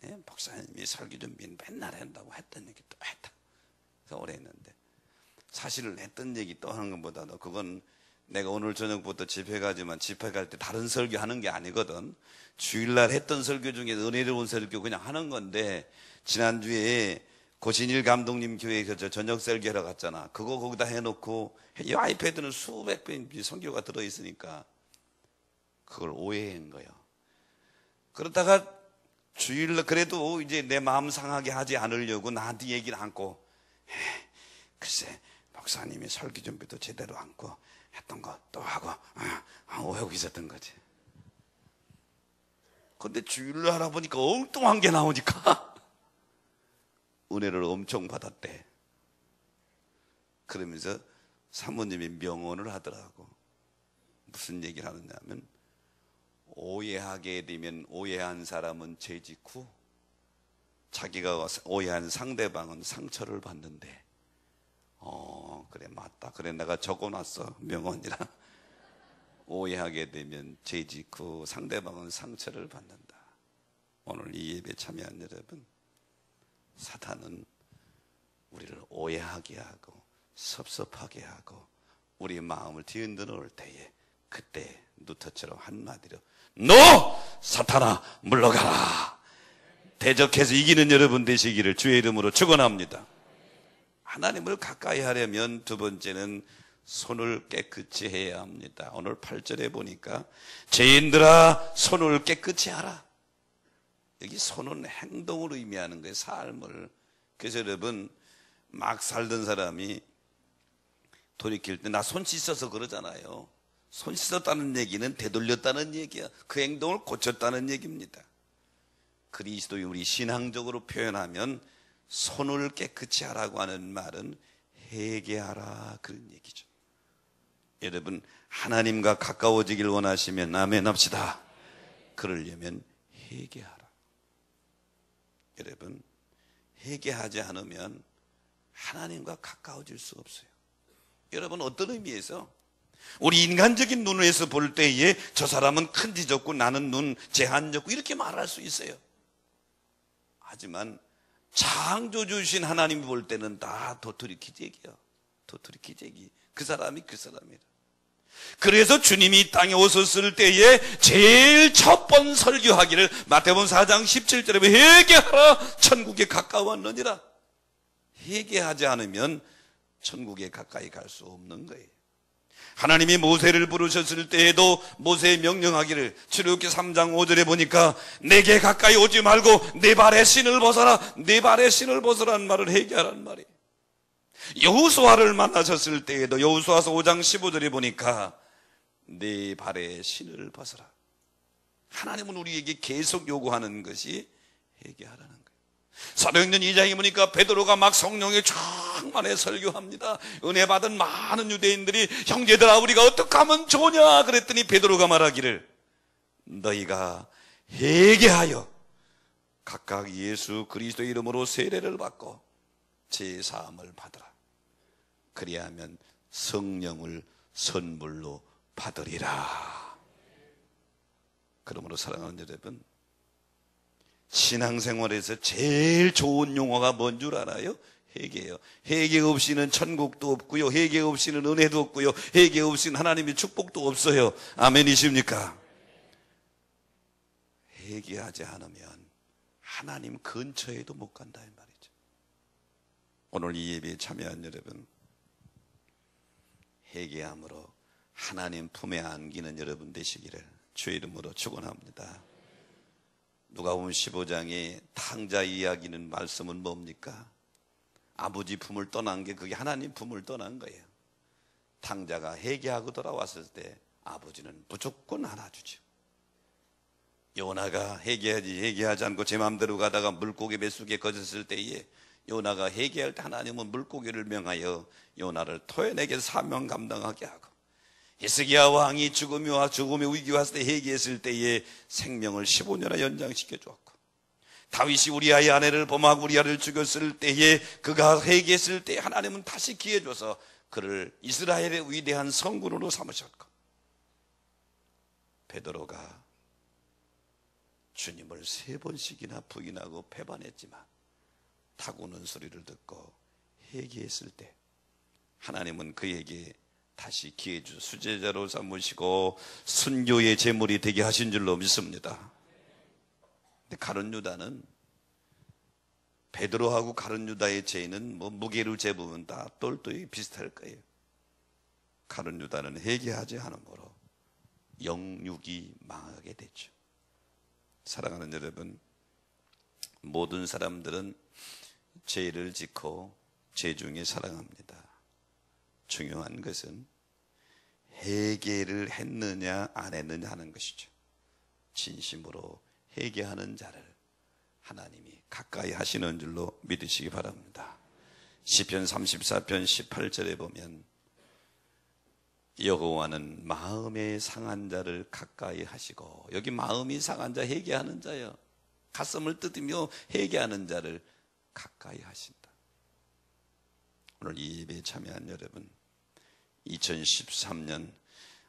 예? 목사님이 설교 준비 맨날 한다고 했던 얘기 또 했다. 그래서 오래 했는데 사실은 했던 얘기 또 하는 것보다도 그건 내가 오늘 저녁부터 집회 가지만 집회 갈 때 다른 설교 하는 게 아니거든. 주일날 했던 설교 중에 은혜로운 설교 그냥 하는 건데 지난주에 고신일 감독님 교회에서 저 저녁 설교하러 갔잖아. 그거 거기다 해놓고 이 아이패드는 수백 편 설교가 들어있으니까 그걸 오해한 거예요. 그러다가 주일날 그래도 이제 내 마음 상하게 하지 않으려고 나한테 얘기를 않고 글쎄 목사님이 설교 준비도 제대로 않고 했던 거 또 하고 오해하고 있었던 거지. 근데 주일날 하다 보니까 엉뚱한 게 나오니까 은혜를 엄청 받았대. 그러면서 사모님이 명언을 하더라고. 무슨 얘기를 하느냐면 오해하게 되면 오해한 사람은 죄 짓고 자기가 오해한 상대방은 상처를 받는데 그래 맞다. 그래 내가 적어놨어 명언이라. 오해하게 되면 죄 짓고 상대방은 상처를 받는다. 오늘 이 예배 참여한 여러분, 사탄은 우리를 오해하게 하고 섭섭하게 하고 우리 마음을 뒤흔들어 올 때에 그때 누터처럼 한마디로 너 사탄아 물러가라. 대적해서 이기는 여러분 되시기를 주의 이름으로 축원합니다. 하나님을 가까이 하려면 두 번째는 손을 깨끗이 해야 합니다. 오늘 8절에 보니까 죄인들아 손을 깨끗이 하라. 여기 손은 행동을 의미하는 거예요. 삶을. 그래서 여러분 막 살던 사람이 돌이킬 때 나 손 씻어서 그러잖아요. 손 씻었다는 얘기는 되돌렸다는 얘기야. 그 행동을 고쳤다는 얘기입니다. 그리스도의 우리 신앙적으로 표현하면 손을 깨끗이 하라고 하는 말은 회개하라 그런 얘기죠. 여러분 하나님과 가까워지길 원하시면 아멘 합시다. 그러려면 회개하라. 여러분 회개하지 않으면 하나님과 가까워질 수 없어요. 여러분 어떤 의미에서 우리 인간적인 눈에서 볼 때에 저 사람은 큰 지 졌고 나는 눈 제한 졌고 이렇게 말할 수 있어요. 하지만 창조주신 하나님이 볼 때는 다 도토리 기적이야. 도토리 기적이. 그 사람이 그 사람이다. 그래서 주님이 이 땅에 오셨을 때에 제일 첫 번 설교하기를 마태복음 4장 17절에 회개하라 천국에 가까웠느니라. 회개하지 않으면 천국에 가까이 갈 수 없는 거예요. 하나님이 모세를 부르셨을 때에도 모세의 명령하기를 출애굽기 3장 5절에 보니까 내게 가까이 오지 말고 내 발의 신을 벗어라. 내 발의 신을 벗어라는 말을 회개하라는 말이에요. 여호수아를 만나셨을 때에도 여호수아서 5장 15절에 보니까 내 발의 신을 벗어라. 하나님은 우리에게 계속 요구하는 것이 회개하라는 거예요. 사도행전 2장에 보니까 베드로가 막 성령의 충만에 설교합니다. 은혜 받은 많은 유대인들이 형제들아 우리가 어떻게 하면 좋으냐 그랬더니 베드로가 말하기를 너희가 회개하여 각각 예수 그리스도의 이름으로 세례를 받고 제사함을 받으라. 그리하면 성령을 선물로 받으리라. 그러므로 사랑하는 여러분 신앙생활에서 제일 좋은 용어가 뭔 줄 알아요? 회개예요. 회개 없이는 천국도 없고요. 회개 없이는 은혜도 없고요. 회개 없이는 하나님의 축복도 없어요. 아멘이십니까? 회개하지 않으면 하나님 근처에도 못 간다 이 말이죠. 오늘 이 예배에 참여한 여러분 회개함으로 하나님 품에 안기는 여러분 되시기를 주의 이름으로 축원합니다. 누가복음 15장의 탕자 이야기는 말씀은 뭡니까? 아버지 품을 떠난 게 그게 하나님 품을 떠난 거예요. 탕자가 회개하고 돌아왔을 때 아버지는 무조건 안아주죠. 요나가 회개하지 않고 제 마음대로 가다가 물고기 뱃속에 걷었을 때에 요나가 회개할 때 하나님은 물고기를 명하여 요나를 토해내게 사명 감당하게 하고 히스기야 왕이 죽음의 위기가 왔을 때 회개했을 때에 생명을 15년이나 연장시켜 주었고 다윗이 우리아의 아내를 범하고 우리아를 죽였을 때에 그가 회개했을 때 하나님은 다시 기회 줘서 그를 이스라엘의 위대한 성군으로 삼으셨고 베드로가 주님을 3번씩이나 부인하고 배반했지만 타고는 소리를 듣고 회개했을 때 하나님은 그에게 다시 기회 주 수제자로 삼으시고 순교의 제물이 되게 하신 줄로 믿습니다. 근데 가룟 유다는 베드로하고 가룟 유다의 죄는 무게로 재보면 다 똘똘이 비슷할 거예요. 가룟 유다는 회개하지 않으므로 영육이 망하게 됐죠. 사랑하는 여러분, 모든 사람들은 죄를 짓고 죄 중에 살아갑니다. 중요한 것은 회개를 했느냐 안 했느냐 하는 것이죠. 진심으로 회개하는 자를 하나님이 가까이 하시는 줄로 믿으시기 바랍니다. 시편 34편 18절에 보면 여호와는 마음에 상한 자를 가까이 하시고, 여기 마음이 상한 자 회개하는 자요, 가슴을 뜯으며 회개하는 자를 가까이 하신다. 오늘 이 예배에 참여한 여러분 2013년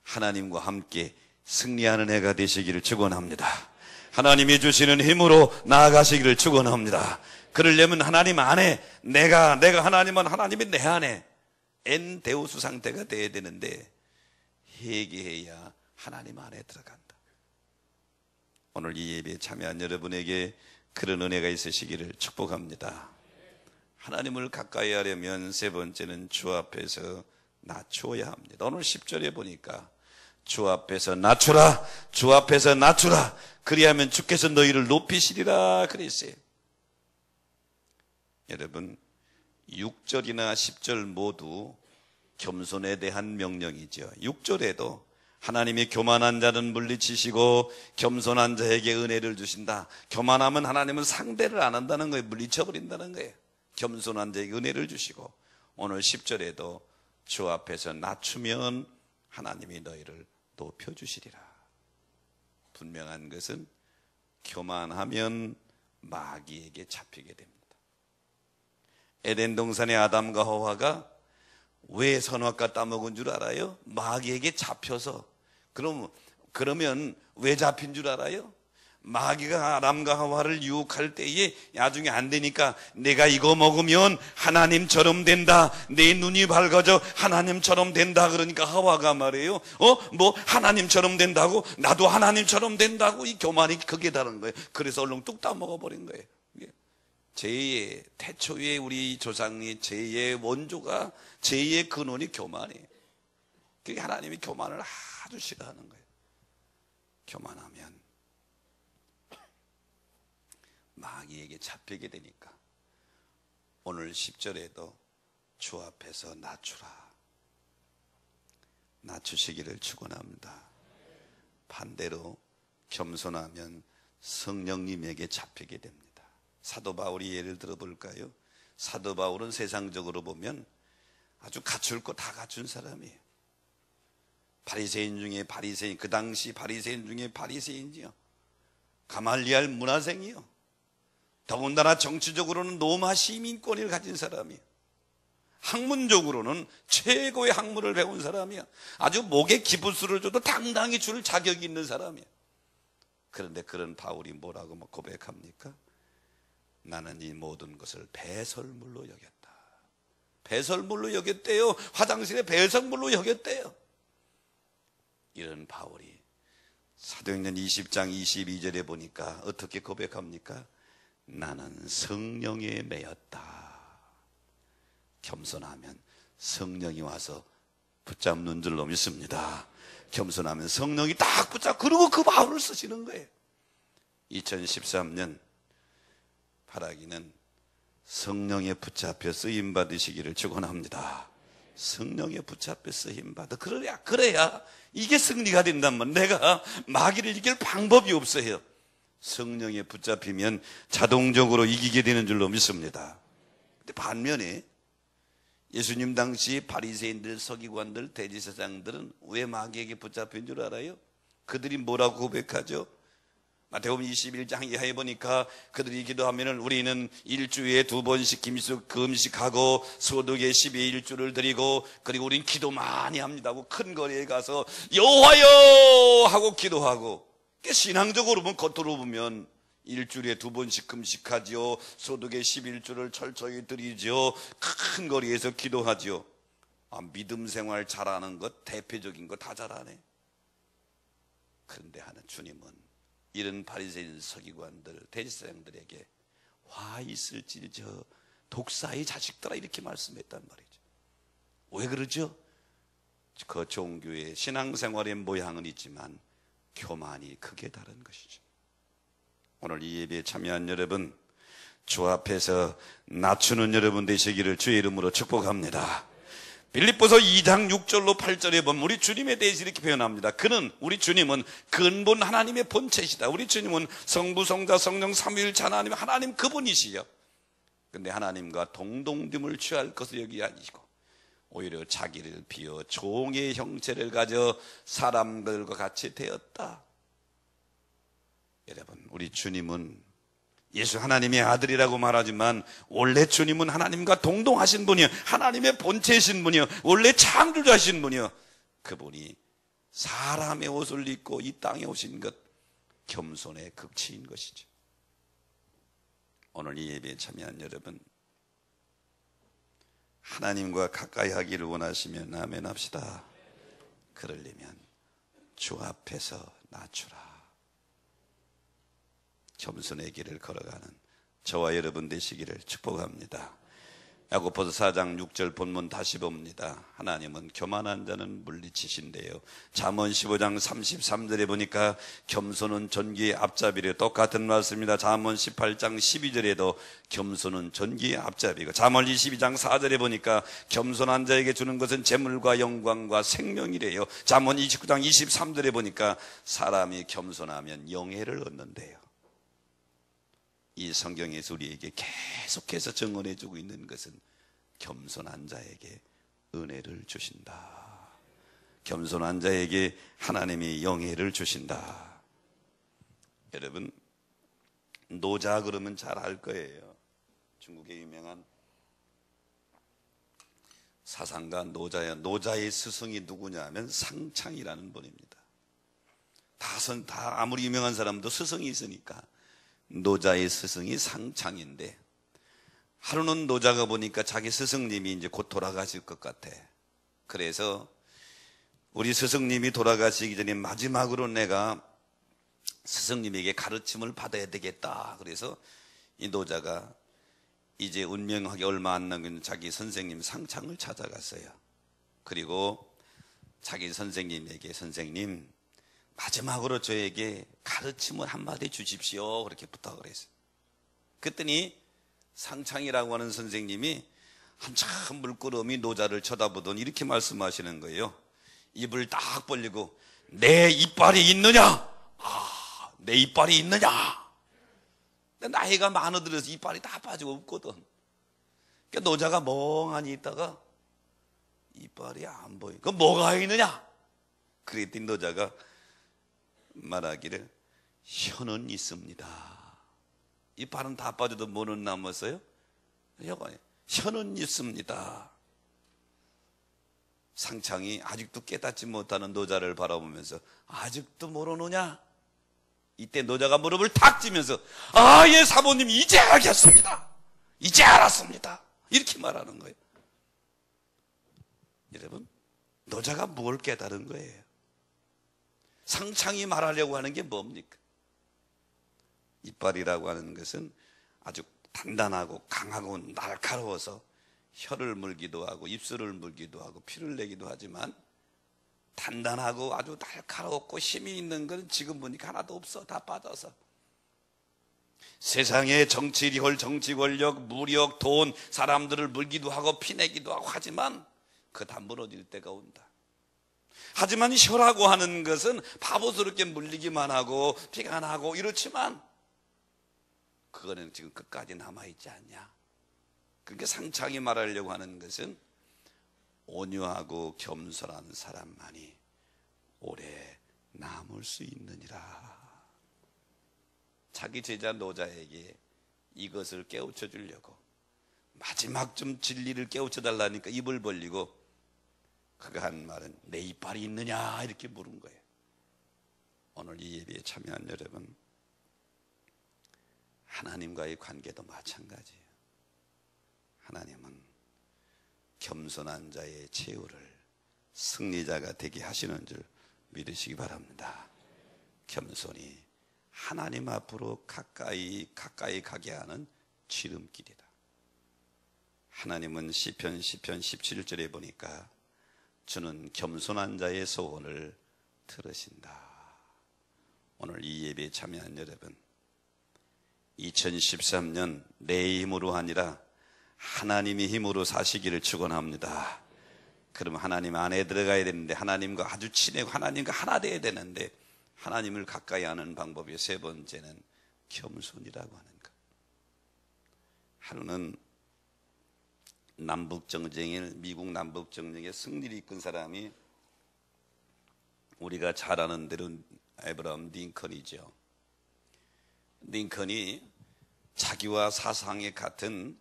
하나님과 함께 승리하는 해가 되시기를 축원합니다. 하나님이 주시는 힘으로 나아가시기를 축원합니다. 그러려면 하나님 안에 내가 하나님은 하나님이 내 안에 엔데우스 상태가 돼야 되는데 회개해야 하나님 안에 들어간다. 오늘 이 예배에 참여한 여러분에게 그런 은혜가 있으시기를 축복합니다. 하나님을 가까이 하려면 세 번째는 주 앞에서 낮추어야 합니다. 오늘 10절에 보니까 주 앞에서 낮추라, 주 앞에서 낮추라, 그리하면 주께서 너희를 높이시리라 그랬어요. 여러분, 6절이나 10절 모두 겸손에 대한 명령이죠. 6절에도 하나님이 교만한 자는 물리치시고 겸손한 자에게 은혜를 주신다. 교만하면 하나님은 상대를 안 한다는 거예요. 물리쳐버린다는 거예요. 겸손한 자에게 은혜를 주시고, 오늘 10절에도 주 앞에서 낮추면 하나님이 너희를 높여주시리라. 분명한 것은 교만하면 마귀에게 잡히게 됩니다. 에덴 동산의 아담과 하와가 왜 선악과 따먹은 줄 알아요? 마귀에게 잡혀서. 그러면 왜 잡힌 줄 알아요? 마귀가 아담과 하와를 유혹할 때에 나중에 안 되니까 내가 이거 먹으면 하나님처럼 된다, 내 눈이 밝아져 하나님처럼 된다. 그러니까 하와가 말해요, 뭐 하나님처럼 된다고? 나도 하나님처럼 된다고. 이 교만이 극에 달한 거예요. 그래서 얼른 뚝 따먹어버린 거예요. 죄의 태초에 우리 조상이 죄의 원조가, 죄의 근원이 교만이에요. 그게 하나님이 교만을 아주 싫어하는 거예요. 교만하면 마귀에게 잡히게 되니까 오늘 10절에도 주 앞에서 낮추라, 낮추시기를 축원합니다. 반대로 겸손하면 성령님에게 잡히게 됩니다. 사도 바울이 예를 들어볼까요? 사도 바울은 세상적으로 보면 아주 갖출 거 다 갖춘 사람이에요. 바리새인 중에 바리새인, 그 당시 바리새인 중에 바리새인이요. 가말리알 문화생이요. 더군다나 정치적으로는 로마 시민권을 가진 사람이에요. 학문적으로는 최고의 학문을 배운 사람이야. 아주 목에 기부스를 줘도 당당히 줄 자격이 있는 사람이야. 그런데 그런 바울이 뭐라고 고백합니까? 나는 이 모든 것을 배설물로 여겼다. 배설물로 여겼대요. 화장실에 배설물로 여겼대요. 이런 바울이 사도행전 20장 22절에 보니까 어떻게 고백합니까? 나는 성령에 매였다. 겸손하면 성령이 와서 붙잡는 줄로 믿습니다. 겸손하면 성령이 딱 붙잡고, 그리고 그 바울을 쓰시는 거예요. 2013년 바라기는 성령에 붙잡혀 쓰임 받으시기를 축원합니다. 성령에 붙잡혀 쓰임 받아. 그래야 이게 승리가 된다면, 내가 마귀를 이길 방법이 없어요. 성령에 붙잡히면 자동적으로 이기게 되는 줄로 믿습니다. 근데 반면에 예수님 당시 바리새인들, 서기관들, 대제사장들은 왜 마귀에게 붙잡힌 줄 알아요? 그들이 뭐라고 고백하죠? 마태복음 21장 이하에 보니까 그들이 기도하면은 우리는 일주일에 2번씩 금식하고 소득의 10의 1주를 드리고, 그리고 우린 기도 많이 합니다 하고 큰 거리에 가서 여호와여 하고 기도하고, 신앙적으로 보면, 겉으로 보면 일주일에 2번씩 금식하지요, 소득의 11주를 철저히 드리지요, 큰 거리에서 기도하지요. 믿음 생활 잘하는 것, 대표적인 거 다 잘하네. 그런데 하나, 주님은 이런 바리새인 서기관들, 대제사장들에게 화 있을지 저 독사의 자식들아, 이렇게 말씀했단 말이죠. 왜 그러죠? 그 종교의 신앙생활의 모양은 있지만 교만이 크게 다른 것이죠. 오늘 이 예배에 참여한 여러분, 주 앞에서 낮추는 여러분 되시기를 주의 이름으로 축복합니다. 빌립보서 2장 6절로 8절에 보면 우리 주님에 대해서 이렇게 표현합니다. 우리 주님은 근본 하나님의 본체시다. 우리 주님은 성부, 성자, 성령, 삼위일체 하나님 그분이시요. 근데 하나님과 동동됨을 취할 것을 여기 아니시고 오히려 자기를 비워 종의 형체를 가져 사람들과 같이 되었다. 여러분, 우리 주님은 예수 하나님의 아들이라고 말하지만 원래 주님은 하나님과 동동하신 분이요, 하나님의 본체이신 분이요, 원래 창조자신 분이요. 그분이 사람의 옷을 입고 이 땅에 오신 것, 겸손의 극치인 것이죠. 오늘 이 예배에 참여한 여러분, 하나님과 가까이 하기를 원하시면 아멘 합시다. 그러려면 주 앞에서 낮추라. 겸손의 길을 걸어가는 저와 여러분 되시기를 축복합니다. 야고보서 4장 6절 본문 다시 봅니다. 하나님은 교만한 자는 물리치신대요. 잠언 15장 33절에 보니까 겸손은 존귀의 앞잡이래요. 똑같은 말씀입니다. 잠언 18장 12절에도 겸손은 존귀의 앞잡이고, 잠언 22장 4절에 보니까 겸손한 자에게 주는 것은 재물과 영광과 생명이래요. 잠언 29장 23절에 보니까 사람이 겸손하면 영예를 얻는데요. 이 성경에서 우리에게 계속해서 증언해 주고 있는 것은 겸손한 자에게 은혜를 주신다. 겸손한 자에게 하나님이 영예를 주신다. 여러분, 노자 그러면 잘 알 거예요. 중국의 유명한 사상가 노자야. 노자의 스승이 누구냐 하면 상창이라는 분입니다. 다 아무리 유명한 사람도 스승이 있으니까 노자의 스승이 상창인데, 하루는 노자가 보니까 자기 스승님이 이제 곧 돌아가실 것 같아. 그래서 우리 스승님이 돌아가시기 전에 마지막으로 내가 스승님에게 가르침을 받아야 되겠다. 그래서 이 노자가 이제 운명하기 얼마 안 남은 자기 선생님 상창을 찾아갔어요. 그리고 자기 선생님에게, 선생님, 마지막으로 저에게 가르침을 한마디 주십시오. 그렇게 부탁을 했어요. 그랬더니 상창이라고 하는 선생님이 한참 물끄러미 노자를 쳐다보더니 이렇게 말씀하시는 거예요. 입을 딱 벌리고, 내 이빨이 있느냐? 내 이빨이 있느냐? 근데 나이가 많아 들어서 이빨이 다 빠지고 없거든. 그러니까 노자가 멍하니 있다가 이빨이 안 보여. 그 뭐가 있느냐? 그랬더니 노자가 말하기를, 혀는 있습니다. 이빨은 다 빠져도 뭐는 남았어요? 혀는 있습니다. 상창이 아직도 깨닫지 못하는 노자를 바라보면서, 아직도 모르느냐? 이때 노자가 무릎을 탁 찌면서, 예 사모님, 이제 알겠습니다. 이제 알았습니다. 이렇게 말하는 거예요. 여러분, 노자가 뭘 깨달은 거예요? 상창이 말하려고 하는 게 뭡니까? 이빨이라고 하는 것은 아주 단단하고 강하고 날카로워서 혀를 물기도 하고 입술을 물기도 하고 피를 내기도 하지만, 단단하고 아주 날카롭고 힘이 있는 건 지금 보니까 하나도 없어. 다 빠져서. 세상에 정치 권력, 무력, 돈, 사람들을 물기도 하고 피내기도 하고 하지만 그거 다 무너질 때가 온다. 하지만 혀라고 하는 것은 바보스럽게 물리기만 하고 피가 나고 이렇지만 그거는 지금 끝까지 남아있지 않냐. 그러니까 상창이 말하려고 하는 것은 온유하고 겸손한 사람만이 오래 남을 수 있느니라. 자기 제자 노자에게 이것을 깨우쳐 주려고 마지막 좀 진리를 깨우쳐 달라니까 입을 벌리고 그가 한 말은, 내 이빨이 있느냐? 이렇게 물은 거예요. 오늘 이 예배에 참여한 여러분, 하나님과의 관계도 마찬가지예요. 하나님은 겸손한 자의 최후를 승리자가 되게 하시는 줄 믿으시기 바랍니다. 겸손이 하나님 앞으로 가까이 가게 하는 지름길이다. 하나님은 시편 17절에 보니까 주는 겸손한 자의 소원을 들으신다. 오늘 이 예배에 참여한 여러분, 2013년 내 힘으로 아니라 하나님의 힘으로 사시기를 축원합니다. 그럼 하나님 안에 들어가야 되는데, 하나님과 아주 친하고 하나님과 하나 돼야 되는데, 하나님을 가까이 하는 방법이 세 번째는 겸손이라고 하는 것. 하루는 미국 남북정쟁에 승리를 이끈 사람이 우리가 잘 아는 대로 에브라함 링컨이죠. 링컨이 자기와 사상이 같은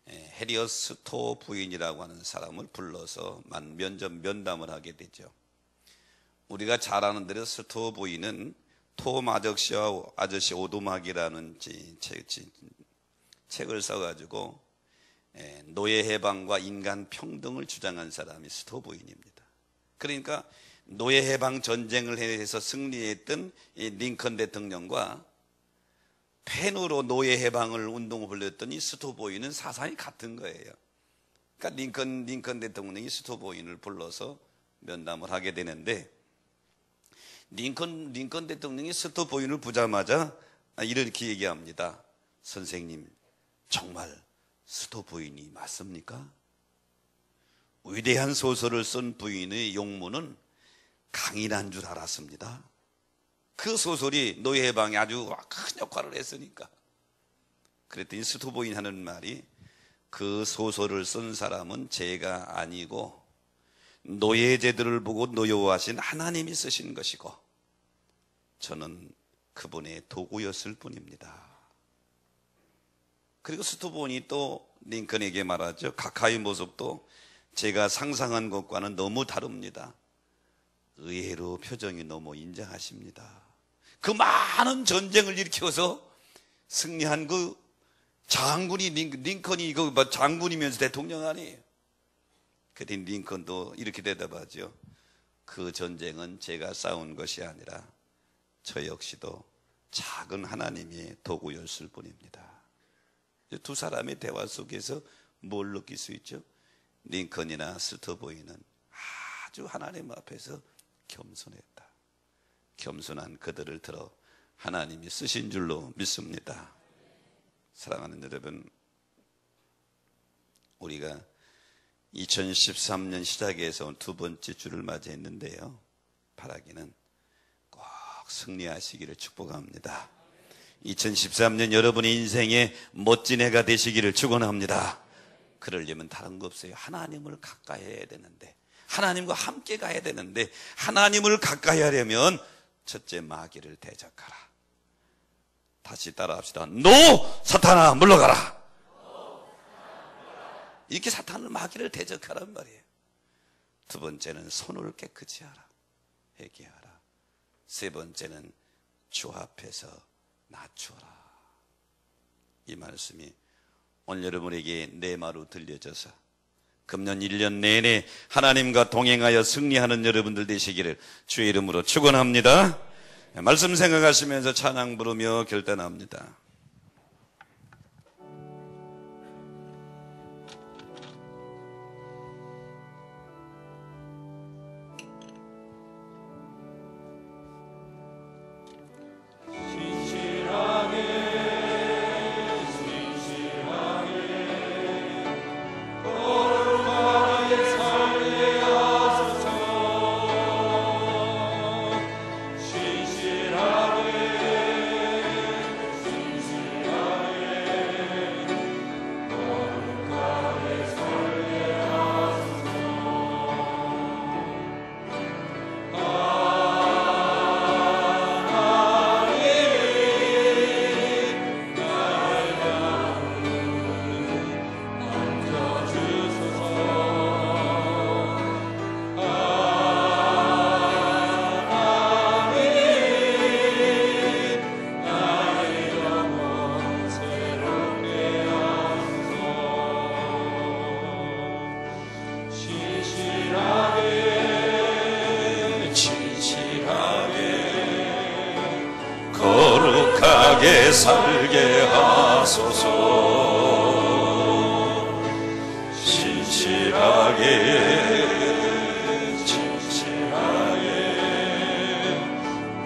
해리엇 스토어 부인이라고 하는 사람을 불러서 면담을 하게 되죠. 우리가 잘 아는 대로 스토어 부인은 톰 아저씨 오두막이라는 책을 써가지고 노예 해방과 인간 평등을 주장한 사람이 스토어 부인입니다. 그러니까 노예 해방 전쟁을 해서 승리했던 이 링컨 대통령과 펜으로 노예 해방을 운동을 벌였더니 스토어 부인은 사상이 같은 거예요. 그러니까 링컨 대통령이 스토보인을 불러서 면담을 하게 되는데, 링컨 대통령이 스토보인을 보자마자 이렇게 얘기합니다. 선생님, 정말 스토보인이 맞습니까? 위대한 소설을 쓴 부인의 용모는 강인한 줄 알았습니다. 그 소설이 노예 해방에 아주 큰 역할을 했으니까. 그랬더니 스토보인 하는 말이, 그 소설을 쓴 사람은 제가 아니고 노예제도를 보고 노여워하신 하나님이 쓰신 것이고 저는 그분의 도구였을 뿐입니다. 그리고 스토보인이 또 링컨에게 말하죠. 각하의 모습도 제가 상상한 것과는 너무 다릅니다. 의외로 표정이 너무 인정하십니다. 그 많은 전쟁을 일으켜서 승리한 그 장군이, 링컨이 장군이면서 대통령 아니에요. 그랬더니 링컨도 이렇게 대답하죠. 그 전쟁은 제가 싸운 것이 아니라 저 역시도 작은 하나님의 도구였을 뿐입니다. 두 사람의 대화 속에서 뭘 느낄 수 있죠? 링컨이나 스토보이는 아주 하나님 앞에서 겸손했다. 겸손한 그들을 들어 하나님이 쓰신 줄로 믿습니다. 사랑하는 여러분, 우리가 2013년 시작해서 두 번째 주를 맞이했는데요, 바라기는 꼭 승리하시기를 축복합니다. 2013년 여러분의 인생에 멋진 해가 되시기를 축원합니다. 그러려면 다른 거 없어요. 하나님을 가까이 해야 되는데, 하나님과 함께 가야 되는데, 하나님을 가까이 하려면 첫째, 마귀를 대적하라. 다시 따라합시다. 노! 사탄아 물러가라. 이렇게 사탄을, 마귀를 대적하란 말이에요. 두 번째는 손을 깨끗이 하라. 회개하라. 세 번째는 주 앞에서 낮추어라. 이 말씀이 오늘 여러분에게 내마로 들려져서 금년 1년 내내 하나님과 동행하여 승리하는 여러분들 되시기를 주의 이름으로 축원합니다. 말씀 생각하시면서 찬양 부르며 결단합니다. 거룩하게 살게 하소서. 진실하게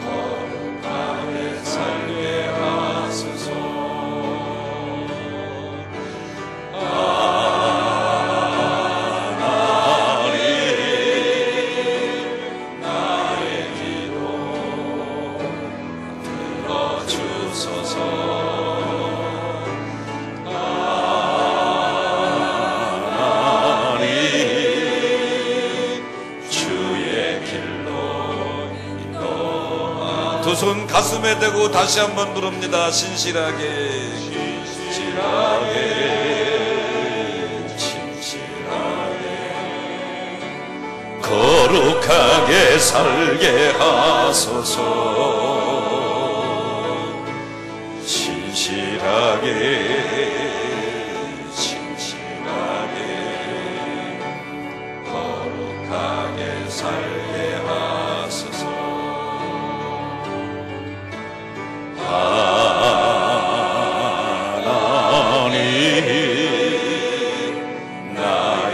거룩하게 살게 하소서. 하나님 나의 기도 들어주소서. 두 손 가슴에 대고 다시 한번 부릅니다. 신실하게, 진실하게, 진실하게, 거룩하게 살게 하소서. 진실하게, 진실하게, 거룩하게 살게 하소서. 하나님 나의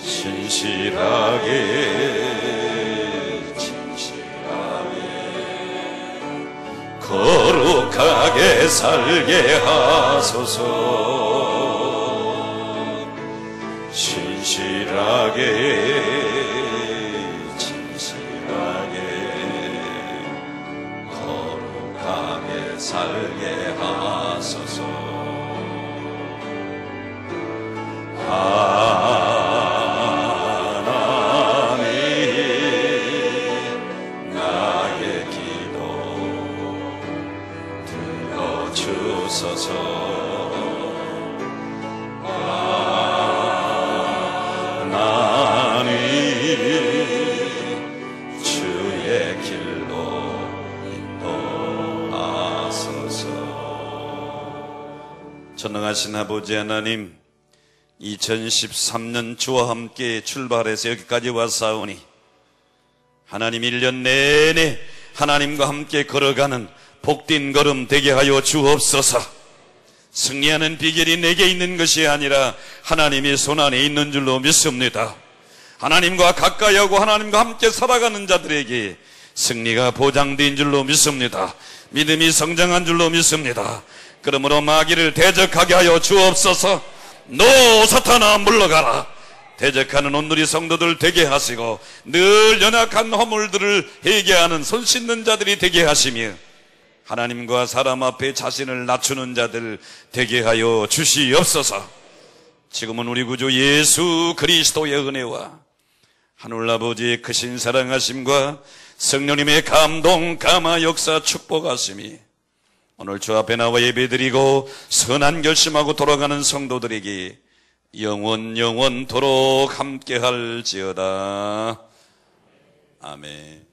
진실하게 거룩하게 살게 하소서. 진실하게 거룩하게 살게 하소서. 하나님 나의 기도 들어주소서. 주의 길로 인도하소서. 전능하신 아버지 하나님, 2013년 주와 함께 출발해서 여기까지 왔사오니 하나님 1년 내내 하나님과 함께 걸어가는 복된 걸음 되게 하여 주옵소서. 승리하는 비결이 내게 있는 것이 아니라 하나님의 손안에 있는 줄로 믿습니다. 하나님과 가까이 하고 하나님과 함께 살아가는 자들에게 승리가 보장된 줄로 믿습니다. 믿음이 성장한 줄로 믿습니다. 그러므로 마귀를 대적하게 하여 주옵소서. 너 사탄아 물러가라. 대적하는 온누리 성도들 되게 하시고 늘 연약한 허물들을 회개하는 손 씻는 자들이 되게 하시며 하나님과 사람 앞에 자신을 낮추는 자들 되게 하여 주시옵소서. 지금은 우리 구주 예수 그리스도의 은혜와 하늘아버지의 크신 사랑하심과 성령님의 감동 감화 역사 축복하심이 오늘 주 앞에 나와 예배드리고 선한 결심하고 돌아가는 성도들에게 영원토록 함께할지어다. 아멘.